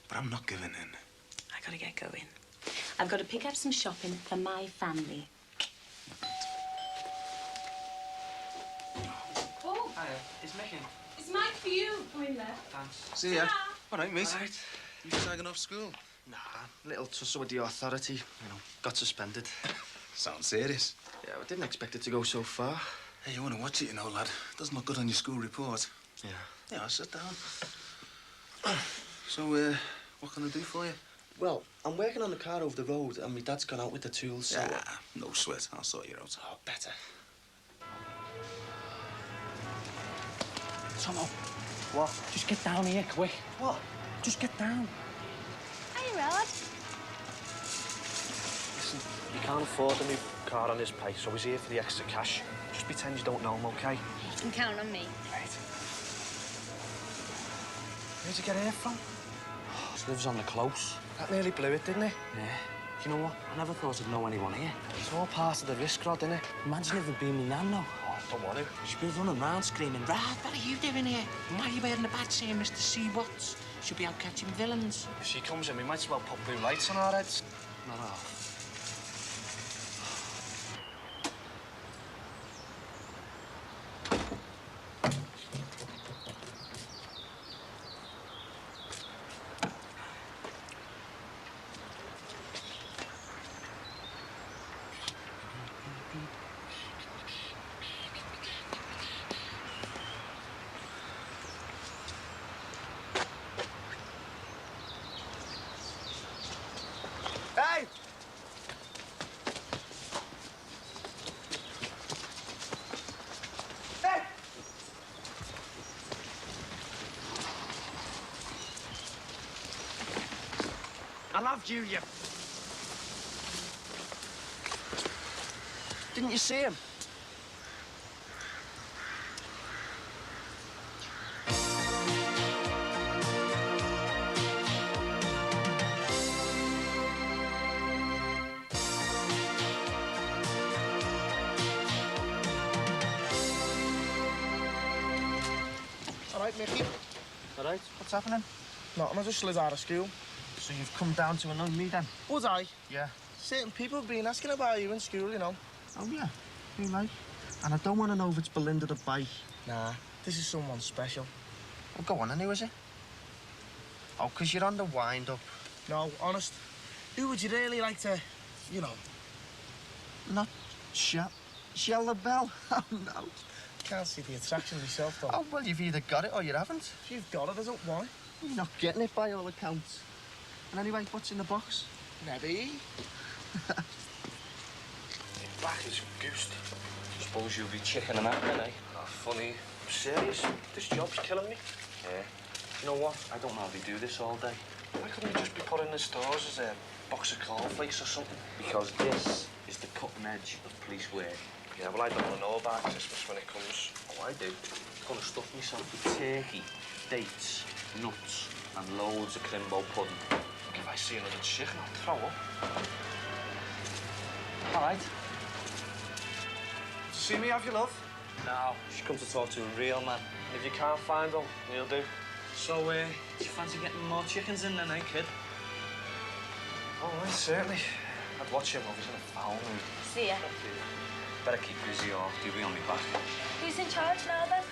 but I'm not giving in. I gotta get going. I've got to pick up some shopping for my family. Oh. Hiya, it's Mick in. It's Mike for you. Go in there. Thanks. See ya. All right, mate. All right. You sagging off school? Nah, little tussle with the authority. You know, got suspended. Sounds serious. Yeah, I didn't expect it to go so far. Hey, you want to watch it, you know, lad. Doesn't look good on your school report. Yeah. Yeah, sit down. So, what can I do for you? Well, I'm working on the car over the road, and my dad's gone out with the tools, so... Yeah, no sweat. I'll sort you out. Oh, better. Tomo, What? just get down here, quick. What? Just get down. Hey, Rod. Listen, you can't afford a new car on this pay, so he's here for the extra cash. Just pretend you don't know him, OK? You can count on me. Right. Where'd you get here from? Oh, he lives on the close. That nearly blew it, didn't it? Yeah. You know what? I never thought I'd know anyone here. It's all part of the risk, Rod, isn't it? Imagine if it'd been me nan, though. Oh, don't want to. She'd be running around screaming, Rod, what are you doing here? Why are you wearing a badge saying Mr. Seawatts? She'll be out catching villains. If she comes in, we might as well put blue lights on our heads. Not off. Hey! Hey! I loved you, you... Didn't you see him? All right, Mickey. All right, what's happening? Nothing, I just slid out of school. So you've come down to annoy me, then? Was I? Yeah. Certain people have been asking about you in school, you know. Oh, yeah? Who like? And I don't want to know if it's Belinda the bike. Nah, this is someone special. Well, go on, and who is it? Oh, 'cause you're on the wind-up. No, honest. Who would you really like to, you know? Not Shell the Bell? Oh, no. Can't see the attraction myself, though. Oh, well, you've either got it or you haven't. If you've got it, I don't why. You're not getting it by all accounts. And anyway, what's in the box? Maybe. Black as goose. Suppose you'll be chicken and that, then, eh? Oh, funny. I'm serious. This job's killing me. Yeah. You know what? I don't know how they do this all day. Why couldn't we just be put in the stores as a box of cornflakes or something? Because this is the cutting edge of police work. Yeah, well, I don't want to know about Christmas when it comes. Oh, I do. I'm gonna stuff myself with turkey, dates, nuts, and loads of crimbo pudding. If I see another chicken, I'll throw up. All right. See me, have your love? No, she's come to talk to a real man. And if you can't find one, you'll do. So, do you fancy getting more chickens in then, eh, kid? Oh, right, certainly. I'd watch him if he's in a foul mood. See ya. Better keep busy or you'll be on my back. Who's in charge now, then?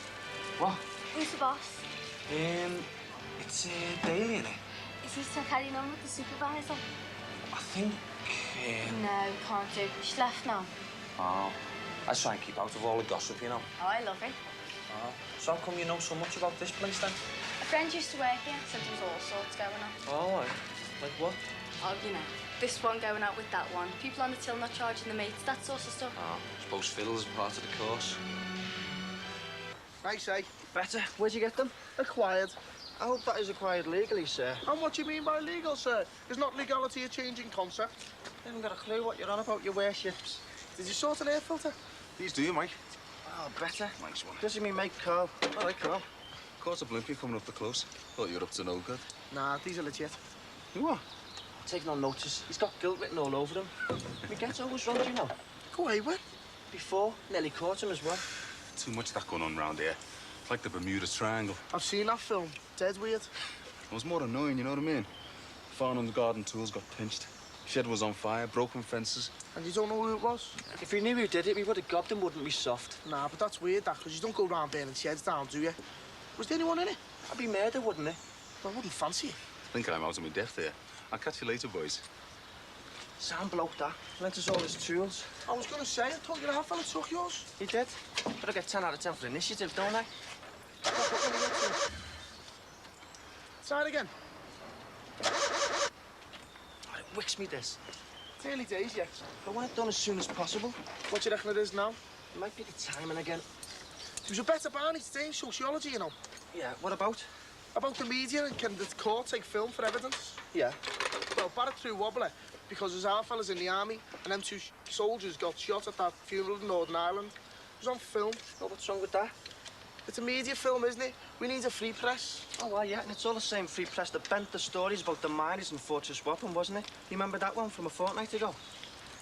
What? Who's the boss? It's Daly, innit? Is he still carrying on with the supervisor? I think, No, can't do. She's left now. Oh, I try and keep out of all the gossip, you know. Oh, I love her. Oh. So how come you know so much about this place, then? A friend used to work here, said there was all sorts going on. Oh, right. Like what? Oh, you know, this one going out with that one. People on the till not charging the mates, that sort of stuff. Oh, suppose fiddles are part of the course. I say, better. Where'd you get them? Acquired. I hope that is acquired legally, sir. And what do you mean by legal, sir? Is not legality a changing concept? I haven't got a clue what you're on about, your worships. Did you sort an air filter? These do you, Mike? Oh, better. Nice one. This is me mate Carl. All right, Carl. Caught a blimpie coming up the close. Thought you were up to no good. Nah, these are legit. You are? Taking on notice. He's got guilt written all over them. My ghetto was wrong, you know. Go away, when? Before. Nearly caught him as well. Too much of that going on round here. It's like the Bermuda Triangle. I've seen that film. Dead weird. It was more annoying, you know what I mean? Farm and garden tools got pinched. Shed was on fire, broken fences. And you don't know who it was? If we knew who did it, we would have gobbed him, wouldn't we, soft? Nah, but that's weird, that, because you don't go round burning sheds down, do you? Was there anyone in it? I'd be murdered, wouldn't it? I wouldn't fancy it. I think I'm out of my depth here. I'll catch you later, boys. Sound bloke, that. Lent us all his tools. I was going to say, I told you the half fella took yours. He did? But I get 10 out of 10 for initiative, don't I? Try it again. Oh, it wicks me, this. Early days yet. I want it done as soon as possible. What do you reckon it is now? It might be the timing again. There was a better Barney today in sociology, you know. Yeah, what about? About the media and can the court take film for evidence? Yeah. Well, Barrett threw wobbler because his our fellas in the army and them two soldiers got shot at that funeral in Northern Ireland. It was on film. Oh, what's wrong with that? It's a media film, isn't it? We need a free press. Oh, well, yeah, and it's all the same free press that bent the stories about the miners in Fortress Wapping, wasn't it? You remember that one from a fortnight ago?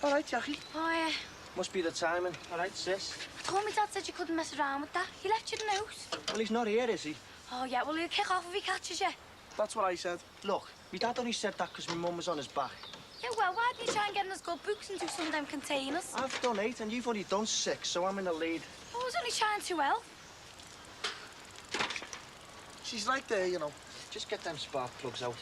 All right, Jackie. Oh, yeah. Must be the timing. All right, sis. I told my dad said you couldn't mess around with that. He left you the note. Well, he's not here, is he? Oh, yeah, well, he'll kick off if he catches you. That's what I said. Look, my dad only said that because my mum was on his back. Yeah, well, why didn't you try and get in his good books and do some of them containers? I've done 8 and you've only done 6, so I'm in the lead. I was only trying to help. She's right there, you know. Just get them spark plugs out.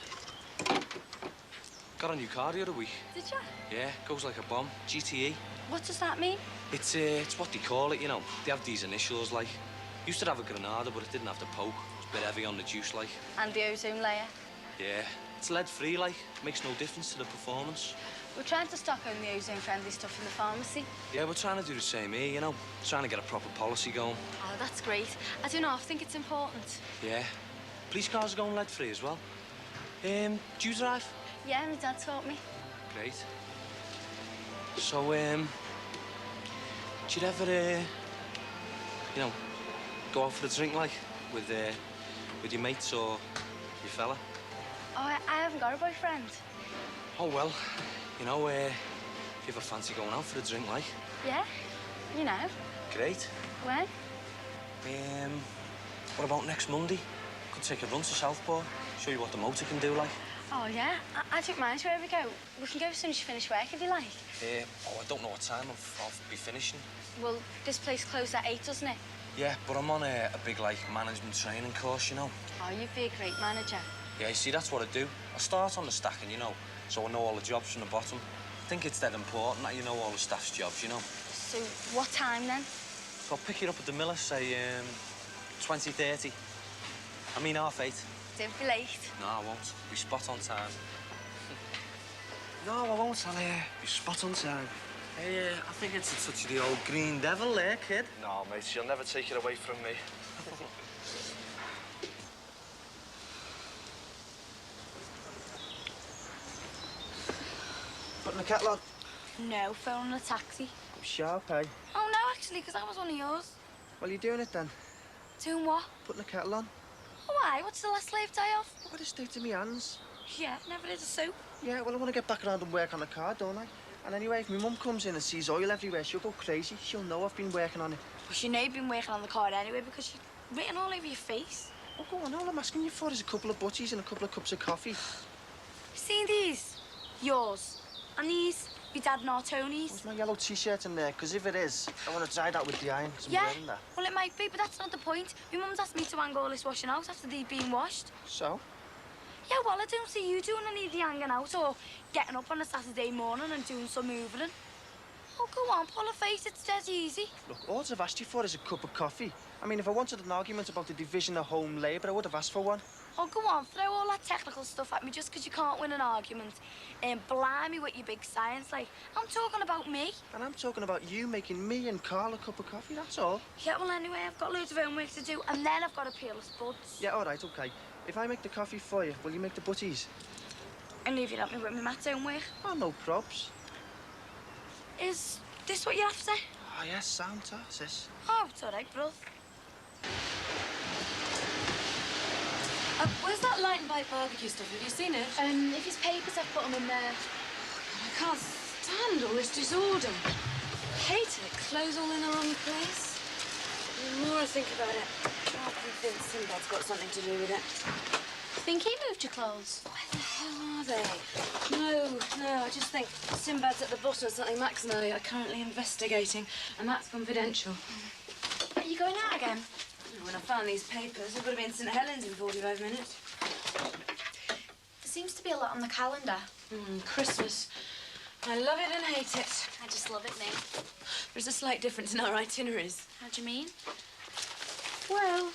Got a new car the other week. Did you? Yeah, goes like a bomb. GTE. What does that mean? It's what they call it, you know. They have these initials, like. Used to have a Granada, but it didn't have the poke. It's a bit heavy on the juice, like. And the ozone layer? Yeah. It's lead-free, like. Makes no difference to the performance. We're trying to stock only ozone-friendly stuff in the pharmacy. Yeah, we're trying to do the same here, you know. Trying to get a proper policy going. Oh, that's great. I do know, I think it's important. Yeah. Police cars are going lead-free as well. Do you drive? Yeah, my dad taught me. Great. So, do you ever, you know, go out for a drink, like, with your mates or your fella? Oh, I haven't got a boyfriend. Oh, well, you know, if you ever fancy going out for a drink, like. Yeah? You know. Great. When? What about next Monday? Could take a run to Southport, show you what the motor can do, like. Oh, yeah? I don't mind where we go. We can go as soon as you finish work, if you like. I don't know what time I'll be finishing. Well, this place closes at 8, doesn't it? Yeah, but I'm on a big, like, management training course, you know. Oh, you'd be a great manager. Yeah, you see, that's what I do. I start on the stacking, you know, so I know all the jobs from the bottom. I think it's that important that you know all the staff's jobs, you know. So, what time, then? So I'll pick you up at the Miller, say, 20:30. I mean, 8:30. Don't be late. No, I won't. I'll be spot on time. No, I won't, I'll be spot on time. Hey, I think it's a touch of the old green devil there, kid. No, mate, she'll never take it away from me. Putting the kettle on? No, phone a taxi. Sharp, eh? Oh, no, actually, because that was one of yours. Well, you doing it then? Doing what? Putting the kettle on? Why? What's the last slave day off? I've got to stay to my hands. Yeah, never did a soap. Yeah, well, I want to get back around and work on the car, don't I? And anyway, if my mum comes in and sees oil everywhere, she'll go crazy. She'll know I've been working on it. Well, she know you've been working on the car anyway because she's written all over your face. Oh, go on, all I'm asking you for is a couple of butties and a couple of cups of coffee. Seen these? Yours. And these? Be Dad and our Tony's. What's my yellow T-shirt in there? Because if it is, I want to dry that with the iron. 'Cause I'm Yeah, wearing that. well, it might be, but that's not the point. My mum's asked me to hang all this washing out after they've been washed. So? Yeah, well, I don't see you doing any of the hanging out or getting up on a Saturday morning and doing some hoovering. Oh, go on, pull a face, it's dead easy. Look, all I've asked you for is a cup of coffee. I mean, if I wanted an argument about the division of home labour, I would have asked for one. Oh, go on, throw all that technical stuff at me just 'cause you can't win an argument. And blimey with your big science, like. I'm talking about me. And I'm talking about you making me and Carl a cup of coffee, that's all. Yeah, well, anyway, I've got loads of homework to do, and then I've got to peel the spuds. Yeah, all right, OK. If I make the coffee for you, will you make the butties? And leave you help me with my maths homework. Oh, no probs. Is this what you're after? Oh, yes, Santa, sis. Oh, it's all right, bro. Where's that light and bite barbecue stuff? Have you seen it? If his papers, I've put them in there. I can't stand all this disorder. Hate it. Clothes all in the wrong place. The more I think about it, the more I'm convinced Sinbad's got something to do with it. Think he moved your clothes? Where the hell are they? No, I just think Sinbad's at the bottom of something Max and I are currently investigating, and that's confidential. Are you going out again? When I found these papers, I've got to be in St Helens in 45 minutes. There seems to be a lot on the calendar. Christmas. I love it and hate it. I just love it, Nick. There's a slight difference in our itineraries. How do you mean? Well,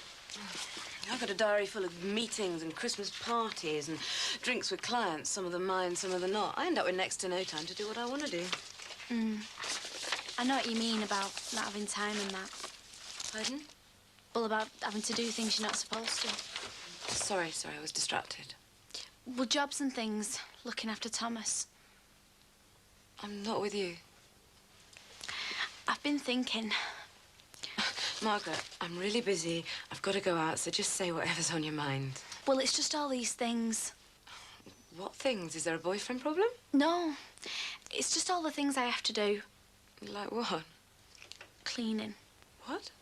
I've got a diary full of meetings and Christmas parties and drinks with clients, some of them mine, some of them not. I end up with next to no time to do what I want to do. I know what you mean about not having time and that. Pardon? Well, about having to do things you're not supposed to. Sorry, I was distracted. Well, jobs and things, looking after Thomas. I'm not with you. I've been thinking. Margaret, I'm really busy. I've got to go out, so just say whatever's on your mind. Well, it's just all these things. What things? Is there a boyfriend problem? No. It's just all the things I have to do. Like what? Cleaning. What?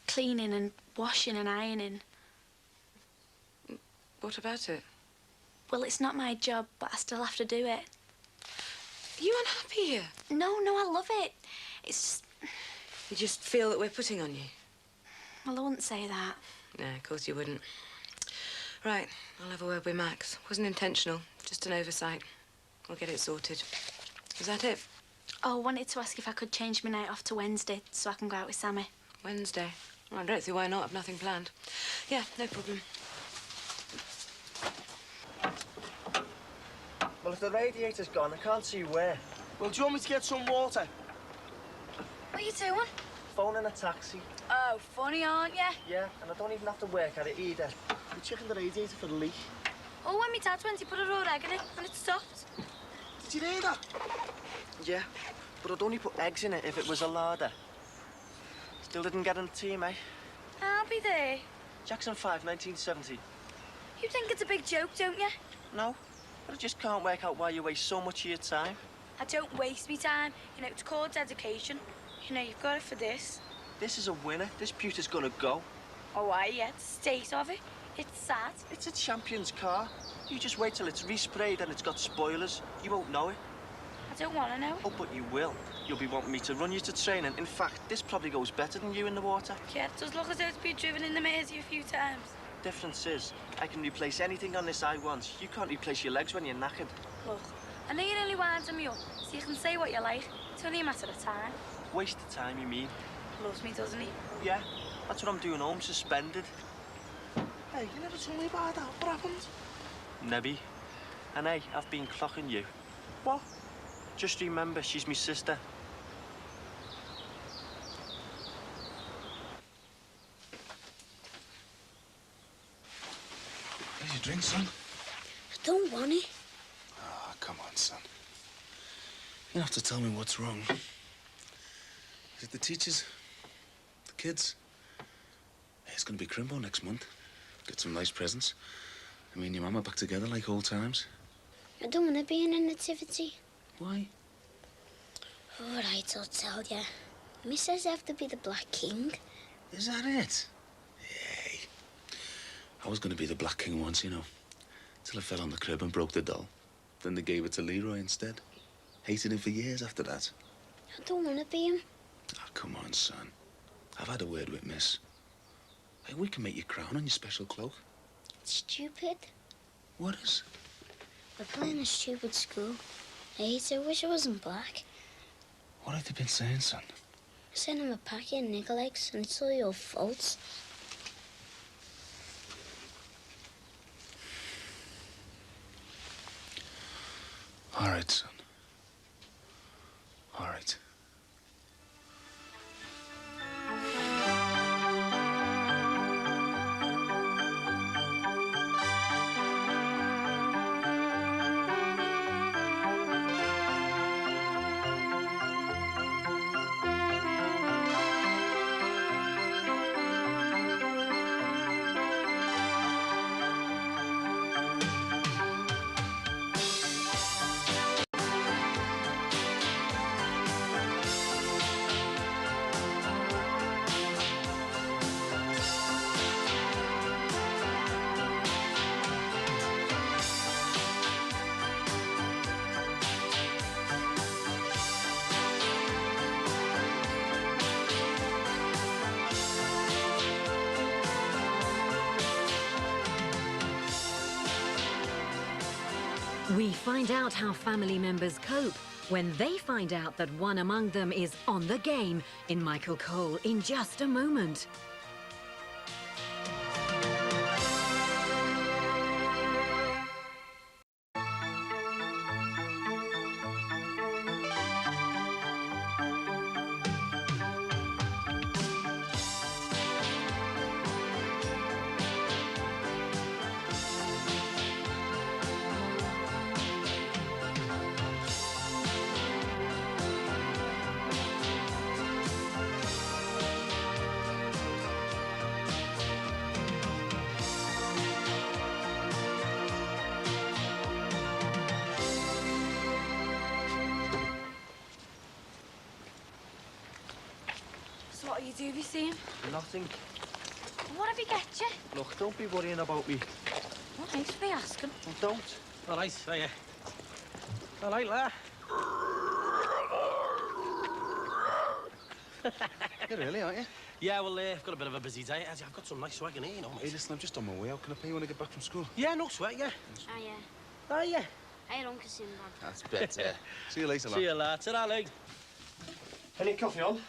Cleaning and washing and ironing. What about it? Well, it's not my job, but I still have to do it. Are you unhappy here? No, I love it. It's just... You just feel that we're putting on you? Well, I wouldn't say that. No, of course you wouldn't. Right, I'll have a word with Max. Wasn't intentional, just an oversight. We'll get it sorted. Is that it? Oh, I wanted to ask if I could change my night off to Wednesday so I can go out with Sammy. Wednesday? Well, I don't see why not. I've nothing planned. Yeah, no problem. Well, if the radiator's gone, I can't see where. Well, do you want me to get some water? What are you doing? Phoning a taxi. Oh, funny, aren't you? Yeah, and I don't even have to work at it either. We're checking the radiator for the leak. Oh, when my dad went, he put a raw egg in it, and it stopped. Did you hear that? Yeah, but I'd only put eggs in it if it was a larder. Still didn't get in the team, eh? I'll be there. Jackson 5, 1970. You think it's a big joke, don't you? No, but I just can't work out why you waste so much of your time. I don't waste me time. You know, it's called dedication. You know, you've got it for this. This is a winner. This beauty's gonna go. Oh, yeah, the state of it. It's sad. It's a champion's car. You just wait till it's resprayed and it's got spoilers. You won't know it. I don't want to know. Oh, but you will. You'll be wanting me to run you to training. In fact, this probably goes better than you in the water. Yeah, it does look as though it's been driven in the Mersey a few times. Difference is, I can replace anything on this eye once. You can't replace your legs when you're knackered. Look, I know you're only winding me up, so you can say what you like. It's only a matter of time. Waste of time, you mean? Loves me, doesn't he? Yeah, that's what I'm doing home, suspended. Hey, you never told me about that. What happened? Nebby. And hey, I've been clocking you. What? Just remember, she's my sister. Here's your drink, son. I don't want it. Oh, come on, son. You don't have to tell me what's wrong. Is it the teachers? The kids? Hey, it's gonna be Crimbo next month. Get some nice presents. I mean, your mum are back together like old times. I don't want to be in a nativity. Why? All right, I'll tell you. Mummy says I have to be the Black King. Is that it? Yay. I was gonna be the Black King once, you know. Till I fell on the crib and broke the doll. Then they gave it to Leroy instead. Hated him for years after that. I don't want to be him. Oh, come on, son. I've had a word with Miss. Hey, we can make your crown on your special cloak. It's stupid. What is? We're playing a stupid school. I hate it. I wish I wasn't black. What have they been saying, son? I sent him a packet of nickel eggs, and it's all your fault. All right, son. All right. We find out how family members cope when they find out that one among them is on the game in Michael Cole in just a moment. So what do you do if you see him? Nothing. What have he get you? Look, don't be worrying about me. Well, thanks for asking. Well, don't. All right, all right, lad. You're really, aren't you? Yeah, well, I've got a bit of a busy day. I've got some nice swag in here, you know, mate. Hey, listen, I'm just on my way out. Can I pay you when I get back from school? Yeah, no sweat, yeah. Oh, yeah. Oh, yeah. Hey, Uncle Sinbad. That's better. See you later, lad. See you, lad. Ta-ra, Lee. Any coffee on?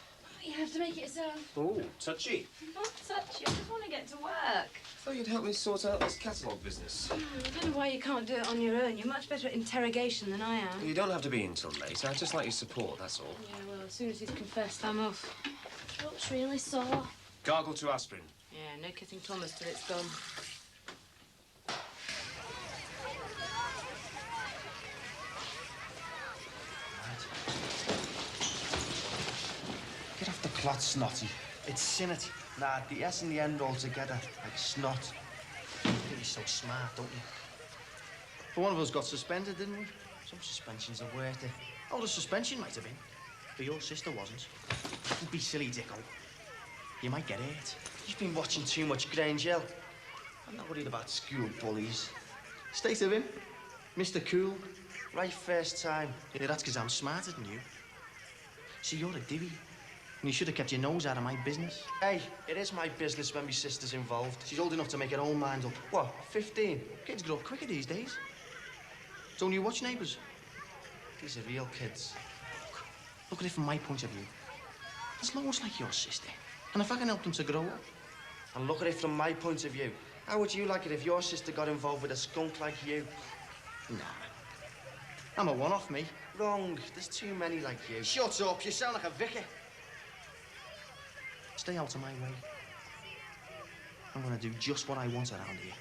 You have to make it yourself. Oh, touchy. Not touchy. I just want to get to work. I thought you'd help me sort out this catalogue business. I don't know why you can't do it on your own. You're much better at interrogation than I am. You don't have to be in till late. I'd just like your support, that's all. Yeah, well, as soon as he's confessed, I'm off. Throat's really sore. Gargle to aspirin. Yeah, no kissing Thomas till it's gone. Get off the clot, snotty. It's sinnet. Nah, the S and the end all together, like snot. You think you're so smart, don't you? But one of us got suspended, didn't we? Some suspensions are worth it. Oh, the suspension might have been. But your sister wasn't. Don't be silly, Dicko. You might get hurt. You've been watching too much Grange Hill. I'm not worried about school bullies. State of him, Mr. Cool. Right first time. Yeah, that's because I'm smarter than you. See, you're a divvy. And you should have kept your nose out of my business. Hey, it is my business when my sister's involved. She's old enough to make her own mind up. What, 15? Kids grow up quicker these days. Don't you watch Neighbours? These are real kids. Look at it from my point of view. There's loads like your sister. And if I can help them to grow up. And look at it from my point of view. How would you like it if your sister got involved with a skunk like you? Nah. I'm a one-off, me. Wrong. There's too many like you. Shut up. You sound like a vicar. Stay out of my way. I'm gonna do just what I want around here.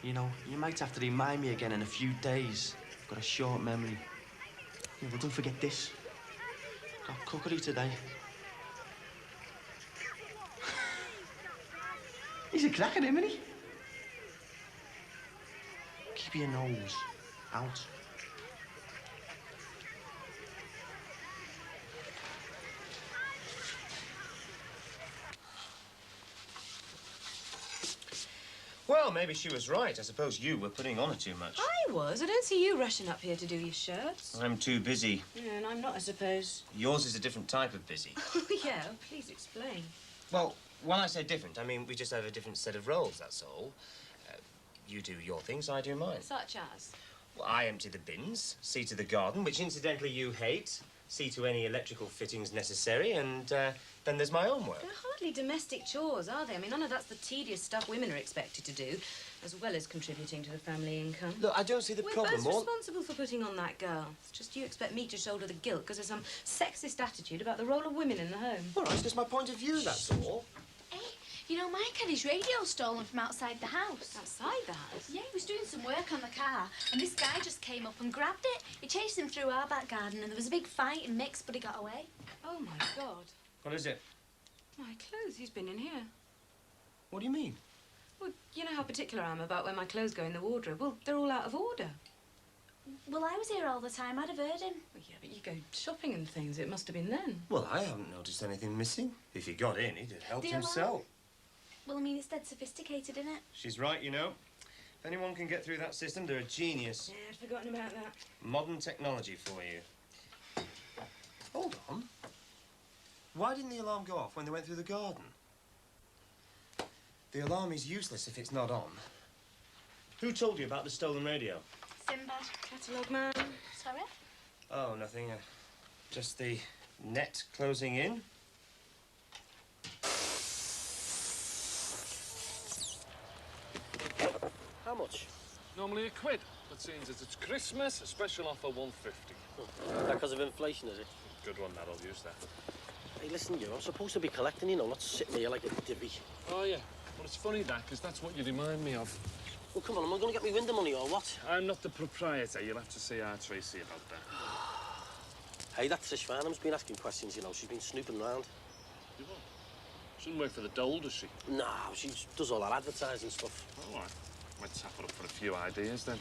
You know, you might have to remind me again in a few days. I've got a short memory. Yeah, but don't forget this. Got cookery today. He's a cracker, isn't he? Keep your nose out. Well, maybe she was right. I suppose you were putting on her too much. I was. I don't see you rushing up here to do your shirts. I'm too busy. Yeah, and I'm not, I suppose. Yours is a different type of busy. Oh, yeah. Please explain. Well, when I say different, I mean we just have a different set of roles, that's all. You do your things, I do mine. Such as? Well, I empty the bins, see to the garden, which incidentally you hate, see to any electrical fittings necessary, and then there's my own work. They're hardly domestic chores, are they? I mean, none of that's the tedious stuff women are expected to do. as well as contributing to the family income. Look, I don't see the problem. We're both responsible for putting on that girl. It's just you expect me to shoulder the guilt because of some sexist attitude about the role of women in the home. All right, it's just my point of view, that's all. Hey, you know, Mike had his radio stolen from outside the house. Outside the house? Yeah, he was doing some work on the car, and this guy just came up and grabbed it. He chased him through our back garden, and there was a big fight and mix, but he got away. Oh, my God. What is it? My clothes. He's been in here. What do you mean? Well, you know how particular I am about where my clothes go in the wardrobe. Well, they're all out of order. Well, I was here all the time. I'd have heard him. Well, yeah, but you go shopping and things. It must have been then. Well, I haven't noticed anything missing. If he got in, he'd have helped The alarm? himself. Well, I mean, it's dead sophisticated, isn't it? She's right, you know. If anyone can get through that system, they're a genius. Yeah, I'd forgotten about that. Modern technology for you. Hold on. Why didn't the alarm go off when they went through the garden? The alarm is useless if it's not on. Who told you about the stolen radio? Sinbad. Catalogue man. Sorry? Oh, nothing. Just the net closing in. How much? Normally £1, but since it's Christmas, a special offer £1.50. That because of inflation, is it? Good one, that. I'll use that. Hey, listen, I'm supposed to be collecting, you know, not sitting here like a divvy. Oh, yeah. Well, it's funny, that, because that's what you remind me of. Well, come on, am I going to get me window money or what? I'm not the proprietor. You'll have to see our Tracy about that. Hey, that Trish Farnham's been asking questions, you know. She's been snooping around. You what? Shouldn't work for the dole, does she? No, she does all that advertising stuff. All right. Might tap her up for a few ideas, then.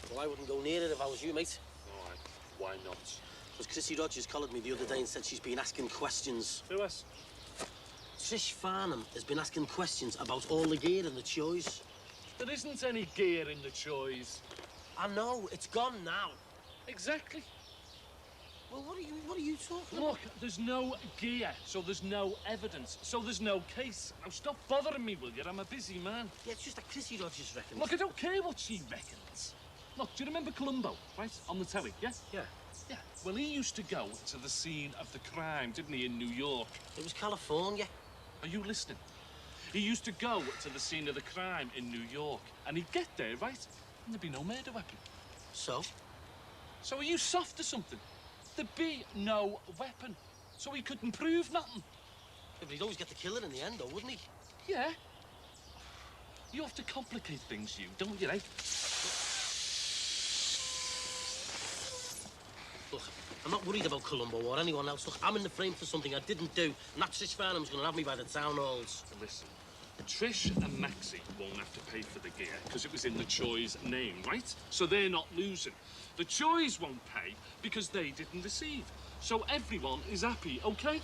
Well, I wouldn't go near it if I was you, mate. All right. Why not? Because Chrissy Rogers collared me the other day and said she's been asking questions. Who else? Trish Farnham has been asking questions about all the gear in the choice. There isn't any gear in the choice. I know, it's gone now. Exactly. Well, what are you talking about? Look, there's no gear, so there's no evidence, so there's no case. Now stop bothering me, will you? I'm a busy man. Yeah, it's just that Chrissy Rogers reckons. Look, I don't care what she reckons. Look, do you remember Columbo, right? On the telly, yeah? Yeah. Yeah. Well, he used to go to the scene of the crime, didn't he, in New York? It was California. Are you listening? He used to go to the scene of the crime in New York, and he'd get there, right? And there'd be no murder weapon. So? So are you soft or something? There'd be no weapon, so he couldn't prove nothing. Yeah, but he'd always get the killer in the end, though, wouldn't he? Yeah. You have to complicate things, you, don't you, eh? Look, I'm not worried about Columbo or anyone else. Look, I'm in the frame for something I didn't do, and that Trish Farnham's going to have me by the town halls. Listen, Trish and Maxie won't have to pay for the gear because it was in the Choi's name, right? So they're not losing. The Choi's won't pay because they didn't receive. So everyone is happy, okay?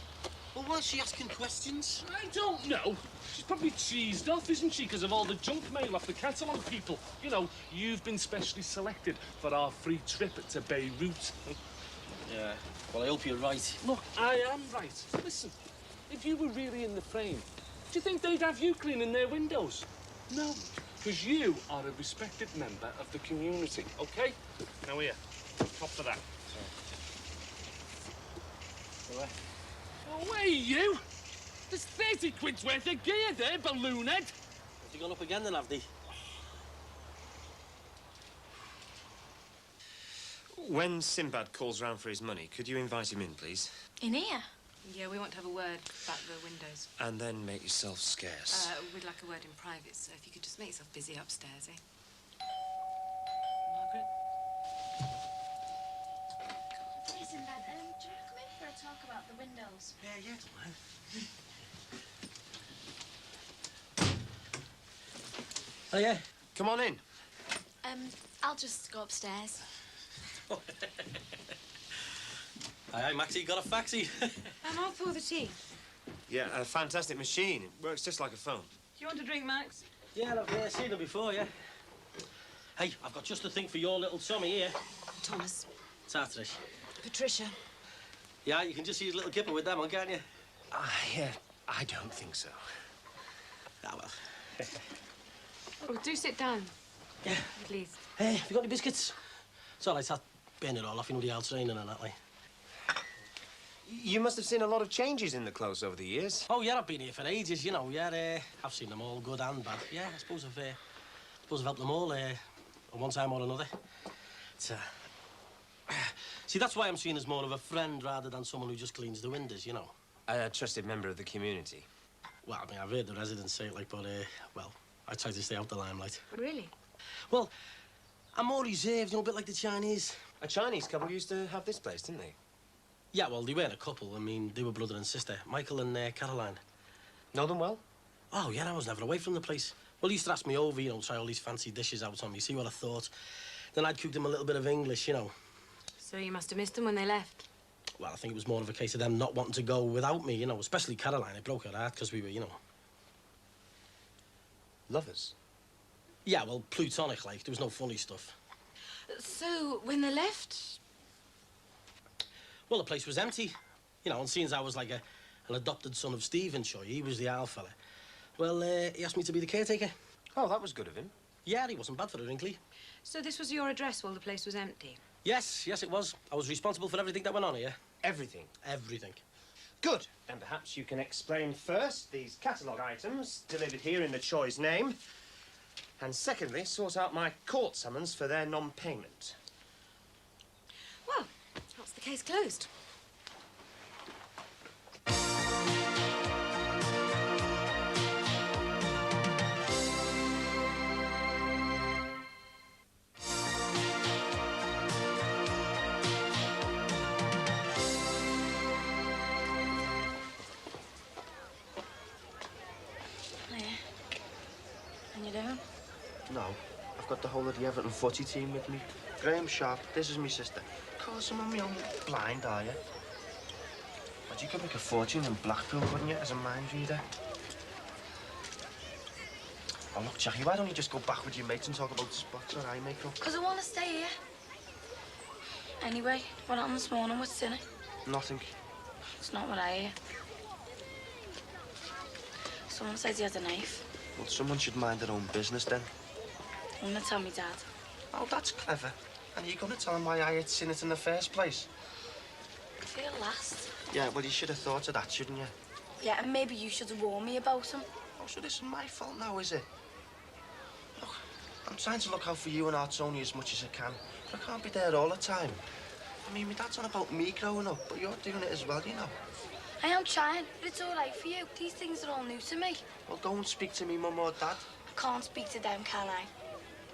Well, why is she asking questions? I don't know. She's probably cheesed off, isn't she, because of all the junk mail off the catalogue people. You know, you've been specially selected for our free trip to Beirut. Yeah, well, I hope you're right. Look, I am right. Listen, if you were really in the frame, do you think they'd have you cleaning their windows? No, because you are a respected member of the community, OK? Now here, cop for that. Away. Away, you! There's 30 quid's worth of gear there, balloon head! Have they gone up again then, have they? When Sinbad calls round for his money, could you invite him in, please? In here? Yeah, we want to have a word about the windows. And then make yourself scarce. We'd like a word in private, so if you could just make yourself busy upstairs, eh? Margaret? Hey, Sinbad, do you want to come in for a talk about the windows? Yeah, don't mind. Oh, yeah? Come on in. I'll just go upstairs. Aye, Maxie, got a faxi. I'm all for the tea. Yeah, a fantastic machine. It works just like a phone. Do you want a drink, Max? Yeah, I've seen her before, yeah. Hey, I've got just the thing for your little Tommy here. Thomas. Trish. Patricia. Yeah, you can just use a little kipper with them on, can't you? I don't think so. Ah, well. Oh, do sit down. Yeah. Please. Hey, have you got any biscuits? It's all right, I'll burn it all off, you know, the outside and that way. You must have seen a lot of changes in the close over the years. Oh, yeah, I've been here for ages, you know. Yeah, I've seen them all, good and bad. Yeah, I suppose I've helped them all at one time or another. It's, see, that's why I'm seen as more of a friend rather than someone who just cleans the windows, you know. A trusted member of the community. Well, I mean, I've heard the residents say it, like, but, well, I try to stay out the limelight. Really? Well, I'm more reserved, you know, a bit like the Chinese. A Chinese couple used to have this place, didn't they? Yeah, well, they weren't a couple. I mean, they were brother and sister, Michael and Caroline. Know them well? Oh, yeah, I was never away from the place. Well, he used to ask me over, you know, try all these fancy dishes out on me, see what I thought. Then I'd cook them a little bit of English, you know. So you must have missed them when they left? Well, I think it was more of a case of them not wanting to go without me, you know, especially Caroline. It broke her heart because we were, you know... Lovers? Yeah, well, plutonic, like. There was no funny stuff. So, when they left... Well, the place was empty. You know, and seeing as I was like an adopted son of Stephen, sure, he was the owl fella. Well, he asked me to be the caretaker. Oh, that was good of him. Yeah, he wasn't bad for a wrinkly. So this was your address while the place was empty? Yes, it was. I was responsible for everything that went on here. Everything? Everything. Good. And perhaps you can explain first these catalogue items delivered here in the Choi's name. And secondly, sort out my court summons for their non-payment. Well, that's the case closed. No, I've got the whole of the Everton footy team with me. Graham Sharp, this is my sister. Of course, I'm on my own blind, are you? But you could make a fortune in Blackpool, couldn't you, as a mind reader? Oh, look, Jackie, why don't you just go back with your mates and talk about spots or eye makeup? Because I want to stay here. Anyway, what happened this morning? What's in it? Nothing. It's not what I hear. Someone says he had a knife. Well, someone should mind their own business, then. I'm gonna tell me dad. Oh, that's clever. And are you going to tell him why I had seen it in the first place? For your last. Yeah, well, you should have thought of that, shouldn't you? Yeah, and maybe you should have warned me about him. Oh, so this is my fault now, is it? Look, I'm trying to look out for you and our Tony as much as I can, but I can't be there all the time. I mean, my dad's on about me growing up, but you're doing it as well, you know. I am trying, but it's all right for you. These things are all new to me. Well, go and speak to me, Mum or Dad. I can't speak to them, can I?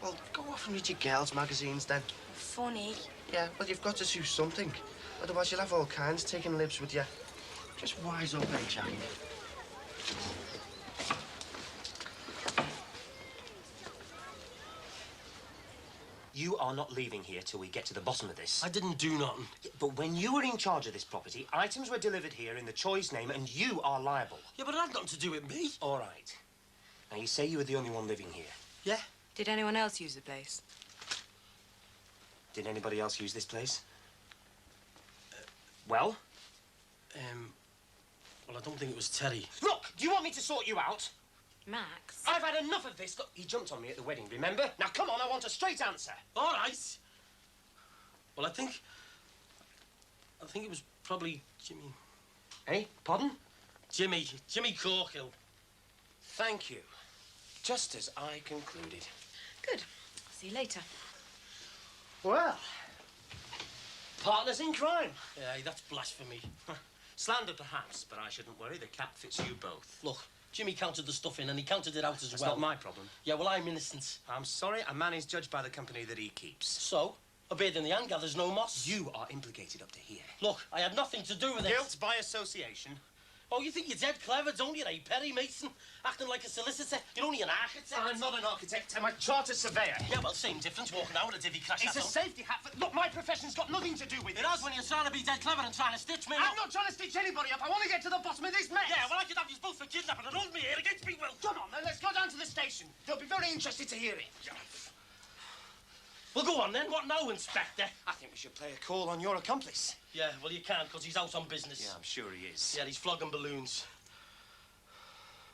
Well, go off and read your girls' magazines, then. Funny. Yeah, well, you've got to do something. Otherwise, you'll have all kinds taking libs with you. Just wise up, eh, Jackie? You are not leaving here till we get to the bottom of this. I didn't do nothing. Yeah, but when you were in charge of this property, items were delivered here in the Choi's name, and you are liable. Yeah, but it had nothing to do with me. All right. Now, you say you were the only one living here. Yeah. Did anyone else use the place? Did anybody else use this place? Well? Well, I don't think it was Terry. Look, do you want me to sort you out? Max? I've had enough of this. Look, he jumped on me at the wedding, remember? Now, come on, I want a straight answer. All right. Well, I think it was probably Jimmy. Eh? Pardon? Jimmy Corkill. Thank you. Just as I concluded. Good. See you later. Well, partners in crime. Yeah, that's blasphemy. Slander, perhaps, but I shouldn't worry. The cap fits you both. Look, Jimmy counted the stuff in and he counted it out as That's well. not my problem. Yeah, well, I'm innocent. I'm sorry, a man is judged by the company that he keeps. So, a bird in the hand gathers no moss. You are implicated up to here. Look, I had nothing to do with it. Guilt by association. Oh, you think you're dead clever, don't you, eh, Perry Mason? Acting like a solicitor. You're only an architect. I'm not an architect. I'm a chartered surveyor. Yeah, well, same difference walking out with a divvy crash. It's a safety hat. Look, my profession's got nothing to do with it. It has when you're trying to be dead clever and trying to stitch me I'm up. not trying to stitch anybody up. I want to get to the bottom of this mess. Yeah, well, I could have you both for kidnapping and hold me here against me will. Come on, then. Let's go down to the station. They'll be very interested to hear it. Well, go on, then. What now, Inspector? I think we should play a call on your accomplice. Yeah, well, you can't, because he's out on business. Yeah, I'm sure he is. Yeah, he's flogging balloons.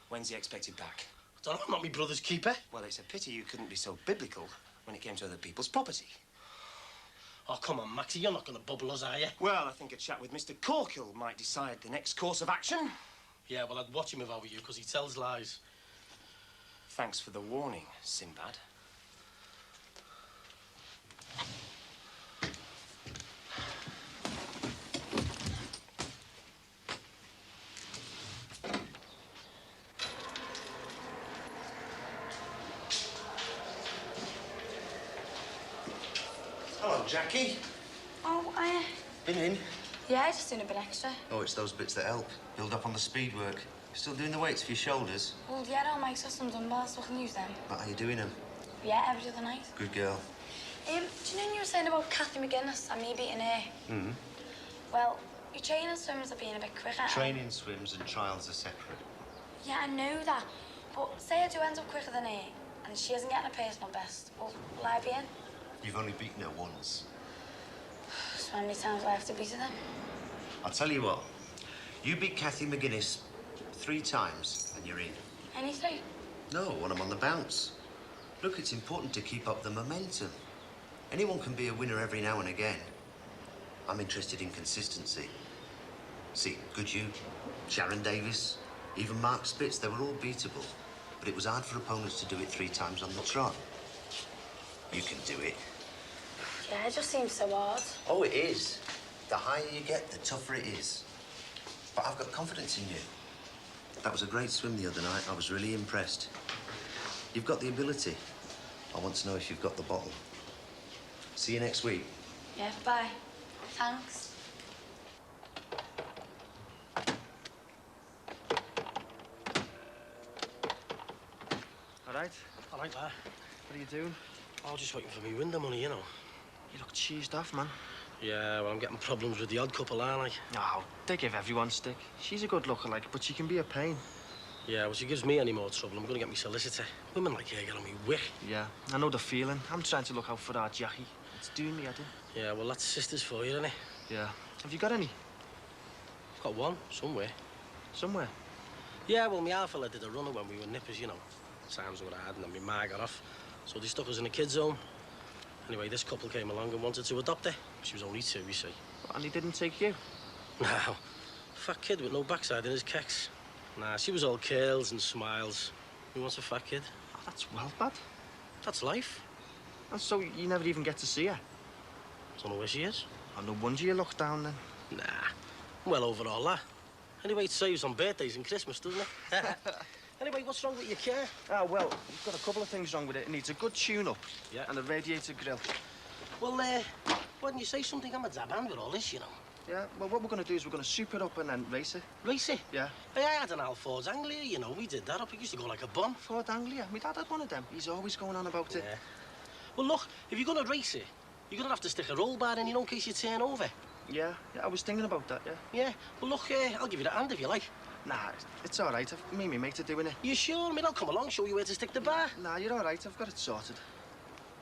When's he expected back? I don't know, I'm not my brother's keeper. Well, it's a pity you couldn't be so biblical when it came to other people's property. Oh, come on, Maxie, you're not going to bubble us, are you? Well, I think a chat with Mr. Corkill might decide the next course of action. Yeah, well, I'd watch him if I were you, because he tells lies. Thanks for the warning, Sinbad. Hello, Jackie. Oh, Been in? yeah, just doing a bit extra. Oh, it's those bits that help. Build up on the speed work. Still doing the weights for your shoulders? Well, yeah, I don't make some dumbbells, so I can use them. But how you doing them? Yeah, every other night. Good girl. Do you know when you were saying about Kathy McGuinness and me beating her? Mm. Well, your training swims are being a bit quicker. Training swims and trials are separate. Yeah, I know that. But say I do end up quicker than her, and she isn't getting a personal best. Well, will I be in? You've only beaten her once. So how many times do I have to beat her then? I'll tell you what. You beat Kathy McGuinness 3 times and you're in. Any 3? No, when I'm on the bounce. Look, it's important to keep up the momentum. Anyone can be a winner every now and again. I'm interested in consistency. See, Goodhue, Sharon Davis, even Mark Spitz, they were all beatable. But it was hard for opponents to do it 3 times on the trot. You can do it. Yeah, it just seems so hard. Oh, it is. The higher you get, the tougher it is. But I've got confidence in you. That was a great swim the other night. I was really impressed. You've got the ability. I want to know if you've got the bottle. See you next week. Yeah, bye. Thanks. All right? All right, lad. What are you doing? Oh, just waiting for me window money, you know. You look cheesed off, man. Yeah, well, I'm getting problems with the odd couple, aren't I? No, they give everyone stick. She's a good lookalike, but she can be a pain. Yeah, well, she gives me any more trouble, I'm going to get me solicitor. Women like her get on me wick. Yeah, I know the feeling. I'm trying to look out for our Jackie. It's doing me head in. Yeah, well, that's sisters for you, isn't it? Yeah. Have you got any? I've got one, somewhere. Somewhere? Yeah, well, my half fella did a runner when we were nippers, you know. Times were hard, and then my ma got off. So they stuck us in a kid's home. Anyway, this couple came along and wanted to adopt her. She was only 2, you see. And he didn't take you? No. Fat kid with no backside in his kecks. Nah, she was all curls and smiles. Who wants a fat kid? Oh, that's well bad. That's life. And so you never even get to see her? Don't know where she is. Oh, no wonder you look down then. Nah, I'm well over all that. Anyway, it saves on birthdays and Christmas, doesn't it? Anyway, what's wrong with your car? Ah, well, we've got a couple of things wrong with it. It needs a good tune-up. Yeah. And a radiator grill. Well, why don't you say something? I'm a dab hand with all this, you know. Yeah, well, what we're going to do is we're going to soup it up and then race it. Race it? Yeah. Hey, I had an Al Ford's Anglia, you know. We did that up. It used to go like a bomb. Ford Anglia? My dad had one of them. He's always going on about it. Yeah. Well, look, if you're going to race it, you're going to have to stick a roll bar in, you know, in case you turn over. Yeah, I was thinking about that, yeah. Yeah, well, look, I'll give you that hand if you like. Nah, it's all right. Me and my mate are doing it. You sure? I mean, I'll come along, show you where to stick the bar. Nah, you're all right. I've got it sorted.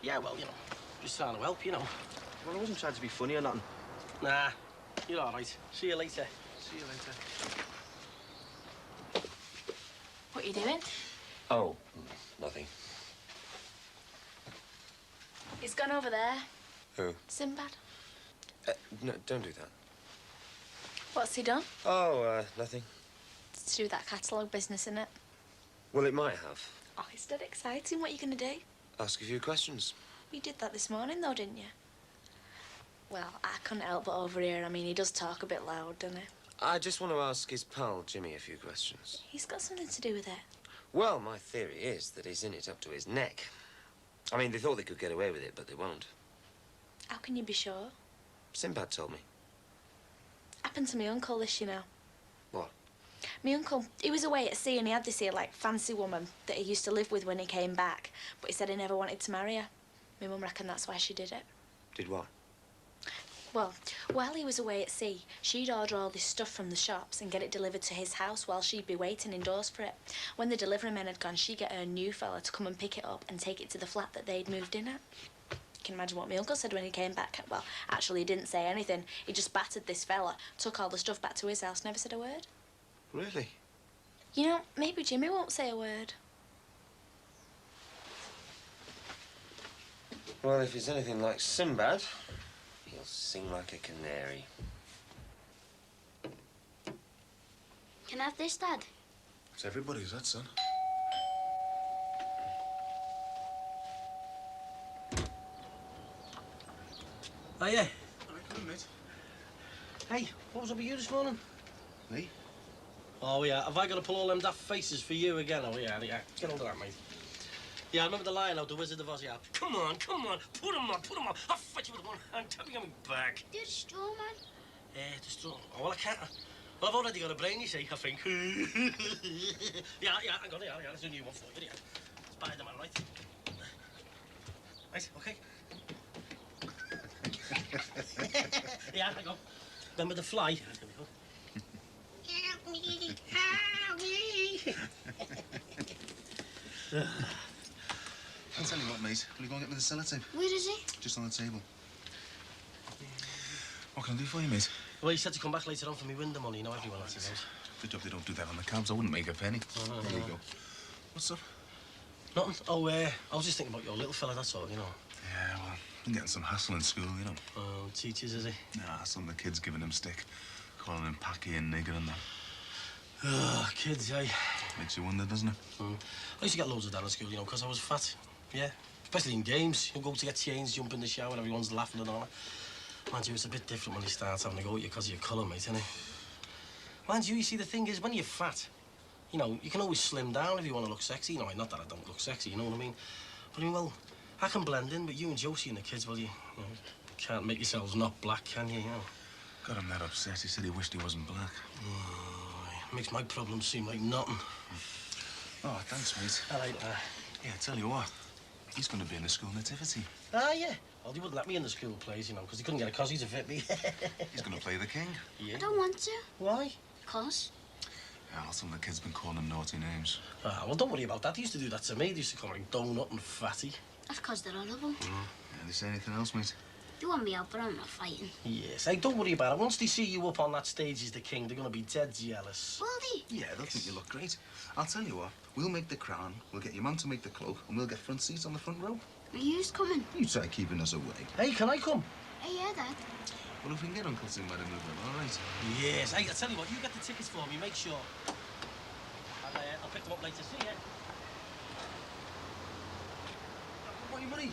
Yeah, well, you know, just trying to help, you know. Well, I wasn't trying to be funny or nothing. Nah, you're all right. See you later. See you later. What are you doing? Oh, nothing. He's gone over there. Who? Sinbad. No, don't do that. What's he done? Oh, nothing. It's to do with that catalogue business, isn't it? Well, it might have. Oh, it's dead exciting. What are you going to do? Ask a few questions. You did that this morning, though, didn't you? Well, I couldn't help but overhear. I mean, he does talk a bit loud, doesn't he? I just want to ask his pal, Jimmy, a few questions. He's got something to do with it. Well, my theory is that he's in it up to his neck. I mean, they thought they could get away with it, but they won't. How can you be sure? Sinbad told me. Happened to my uncle this, you know. What? My uncle, he was away at sea and he had this here, like, fancy woman that he used to live with when he came back. But he said he never wanted to marry her. My mum reckoned that's why she did it. Did what? Well, while he was away at sea, she'd order all this stuff from the shops and get it delivered to his house while she'd be waiting indoors for it. When the delivery men had gone, she'd get her new fella to come and pick it up and take it to the flat that they'd moved in at. You can imagine what my uncle said when he came back. Well, actually, he didn't say anything. He just battered this fella, took all the stuff back to his house, never said a word. Really? You know, maybe Jimmy won't say a word. Well, if he's anything like Sinbad, sing like a canary. Can I have this, Dad? It's everybody's, that, son. Oh, yeah. All right, come on, mate. Hey, what was up with you this morning? Me? Oh, yeah. Have I got to pull all them daft faces for you again? Oh, yeah, yeah. Get hold of that, mate. Yeah, I remember the lion out, the Wizard of Oz, yeah. Come on, put him on. I'll fight you with one hand. Tell me on my back. Do the straw, man. The straw. Oh, well, I can't. Well, I've already got a brain, you see, I think. yeah, hang on, yeah, there's a new one for you, yeah. Spider-Man, right? Right, okay. yeah, hang on. Remember the fly? Here we go. Help me, help me. I'll tell you what, mate. Will you go and get me the sellotape? Where is he? Just on the table. What can I do for you, mate? Well, you said to come back later on for me window money. You know everyone else knows. Good job they don't do that on the cabs. I wouldn't make a penny. There you go. What's up? Nothing. Oh, I was just thinking about your little fella, that's all, you know. Yeah, well, been getting some hassle in school, you know. Oh, teachers, is he? Nah, some of the kids giving him stick. Calling him packy and nigger and that. Oh, kids, eh? Makes you wonder, doesn't it? I used to get loads of that at school, you know, because I was fat. Yeah. Especially in games. You go to get changed, jump in the shower, and everyone's laughing and all that. Mind you, it's a bit different when they start having a go at you because of your colour, mate, isn't it? Mind you, see, the thing is, when you're fat, you know, you can always slim down if you want to look sexy. You know, not that I don't look sexy, you know what I mean? But, I mean, well, I can blend in, but you and Josie and the kids, well, you know, can't make yourselves not black, can you, you know? Got him that upset. He said he wished he wasn't black. Makes my problems seem like nothing. Oh, thanks, mate. I like that. Yeah, tell you what. He's going to be in the school nativity. Ah, yeah. Well, they wouldn't let me in the school plays, you know, because they couldn't get a cossie to fit me. He's going to play the king. Yeah. I don't want to. Why? Because. Yeah, well, some of the kids been calling him naughty names. Ah, well, don't worry about that. They used to do that to me. They used to call me donut and fatty. That's because they're horrible. Yeah, they say anything else, mate? They want me out, but I'm not fighting. Yes. Hey, don't worry about it. Once they see you up on that stage as the king, they're going to be dead jealous. Will they? Yeah, they'll think you look great. I'll tell you what. We'll make the crown, we'll get your mum to make the cloak, and we'll get front seats on the front row. Are you coming? You try keeping us away. Hey, can I come? Hey, yeah, Dad. Well, if we can get Uncle Tim by the move on, all right? Yes. Hey, I tell you what, you get the tickets for me, make sure. I'll pick them up later. See ya. What, your money?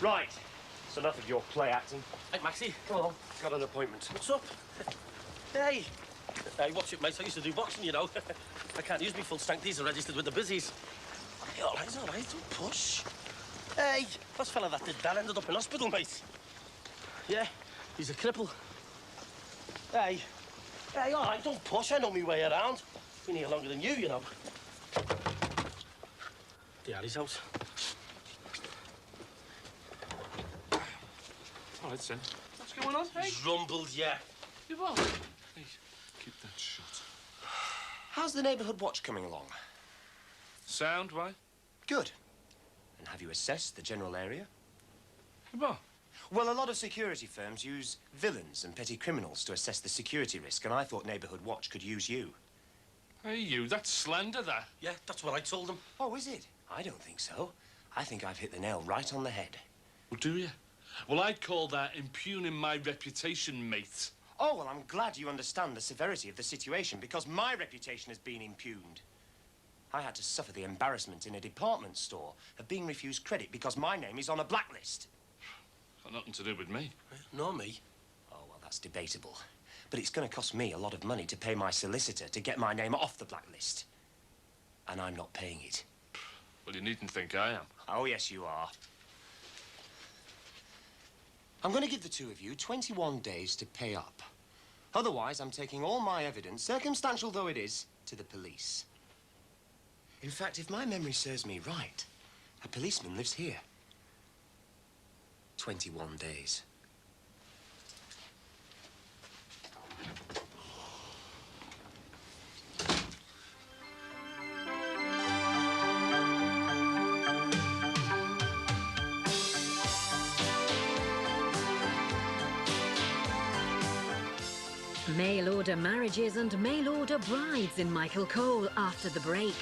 Right. So enough of your play acting. Hey, Maxie. Come on. Got an appointment. What's up? Hey. Hey, watch it, mate. I used to do boxing, you know. I can't use me full strength. These are registered with the busies. Hey, all right, don't push. Hey, first fella that did that ended up in hospital, mate. Yeah, he's a cripple. Hey, all right, don't push. I know me way around. Been here longer than you know. Yeah, he's out. All right, son. What's going on, hey? He's rumbled, yeah. You what? Hey, keep that shut. How's the neighbourhood watch coming along? Sound, why? Good. And have you assessed the general area? What? Well, a lot of security firms use villains and petty criminals to assess the security risk, and I thought Neighbourhood Watch could use you. Hey, you, that's slander, that. Yeah, that's what I told him. Oh, is it? I don't think so. I think I've hit the nail right on the head. Well, do you? Well, I'd call that impugning my reputation, mate. Oh, well, I'm glad you understand the severity of the situation, because my reputation has been impugned. I had to suffer the embarrassment in a department store of being refused credit because my name is on a blacklist. Got nothing to do with me. Nor me. Oh, well, that's debatable. But it's going to cost me a lot of money to pay my solicitor to get my name off the blacklist. And I'm not paying it. Well, you needn't think I am. Oh, yes, you are. I'm going to give the two of you 21 days to pay up. Otherwise, I'm taking all my evidence, circumstantial though it is, to the police. In fact, if my memory serves me right, a policeman lives here. 21 days. Mail order marriages and mail order brides in Michael Cole after the break.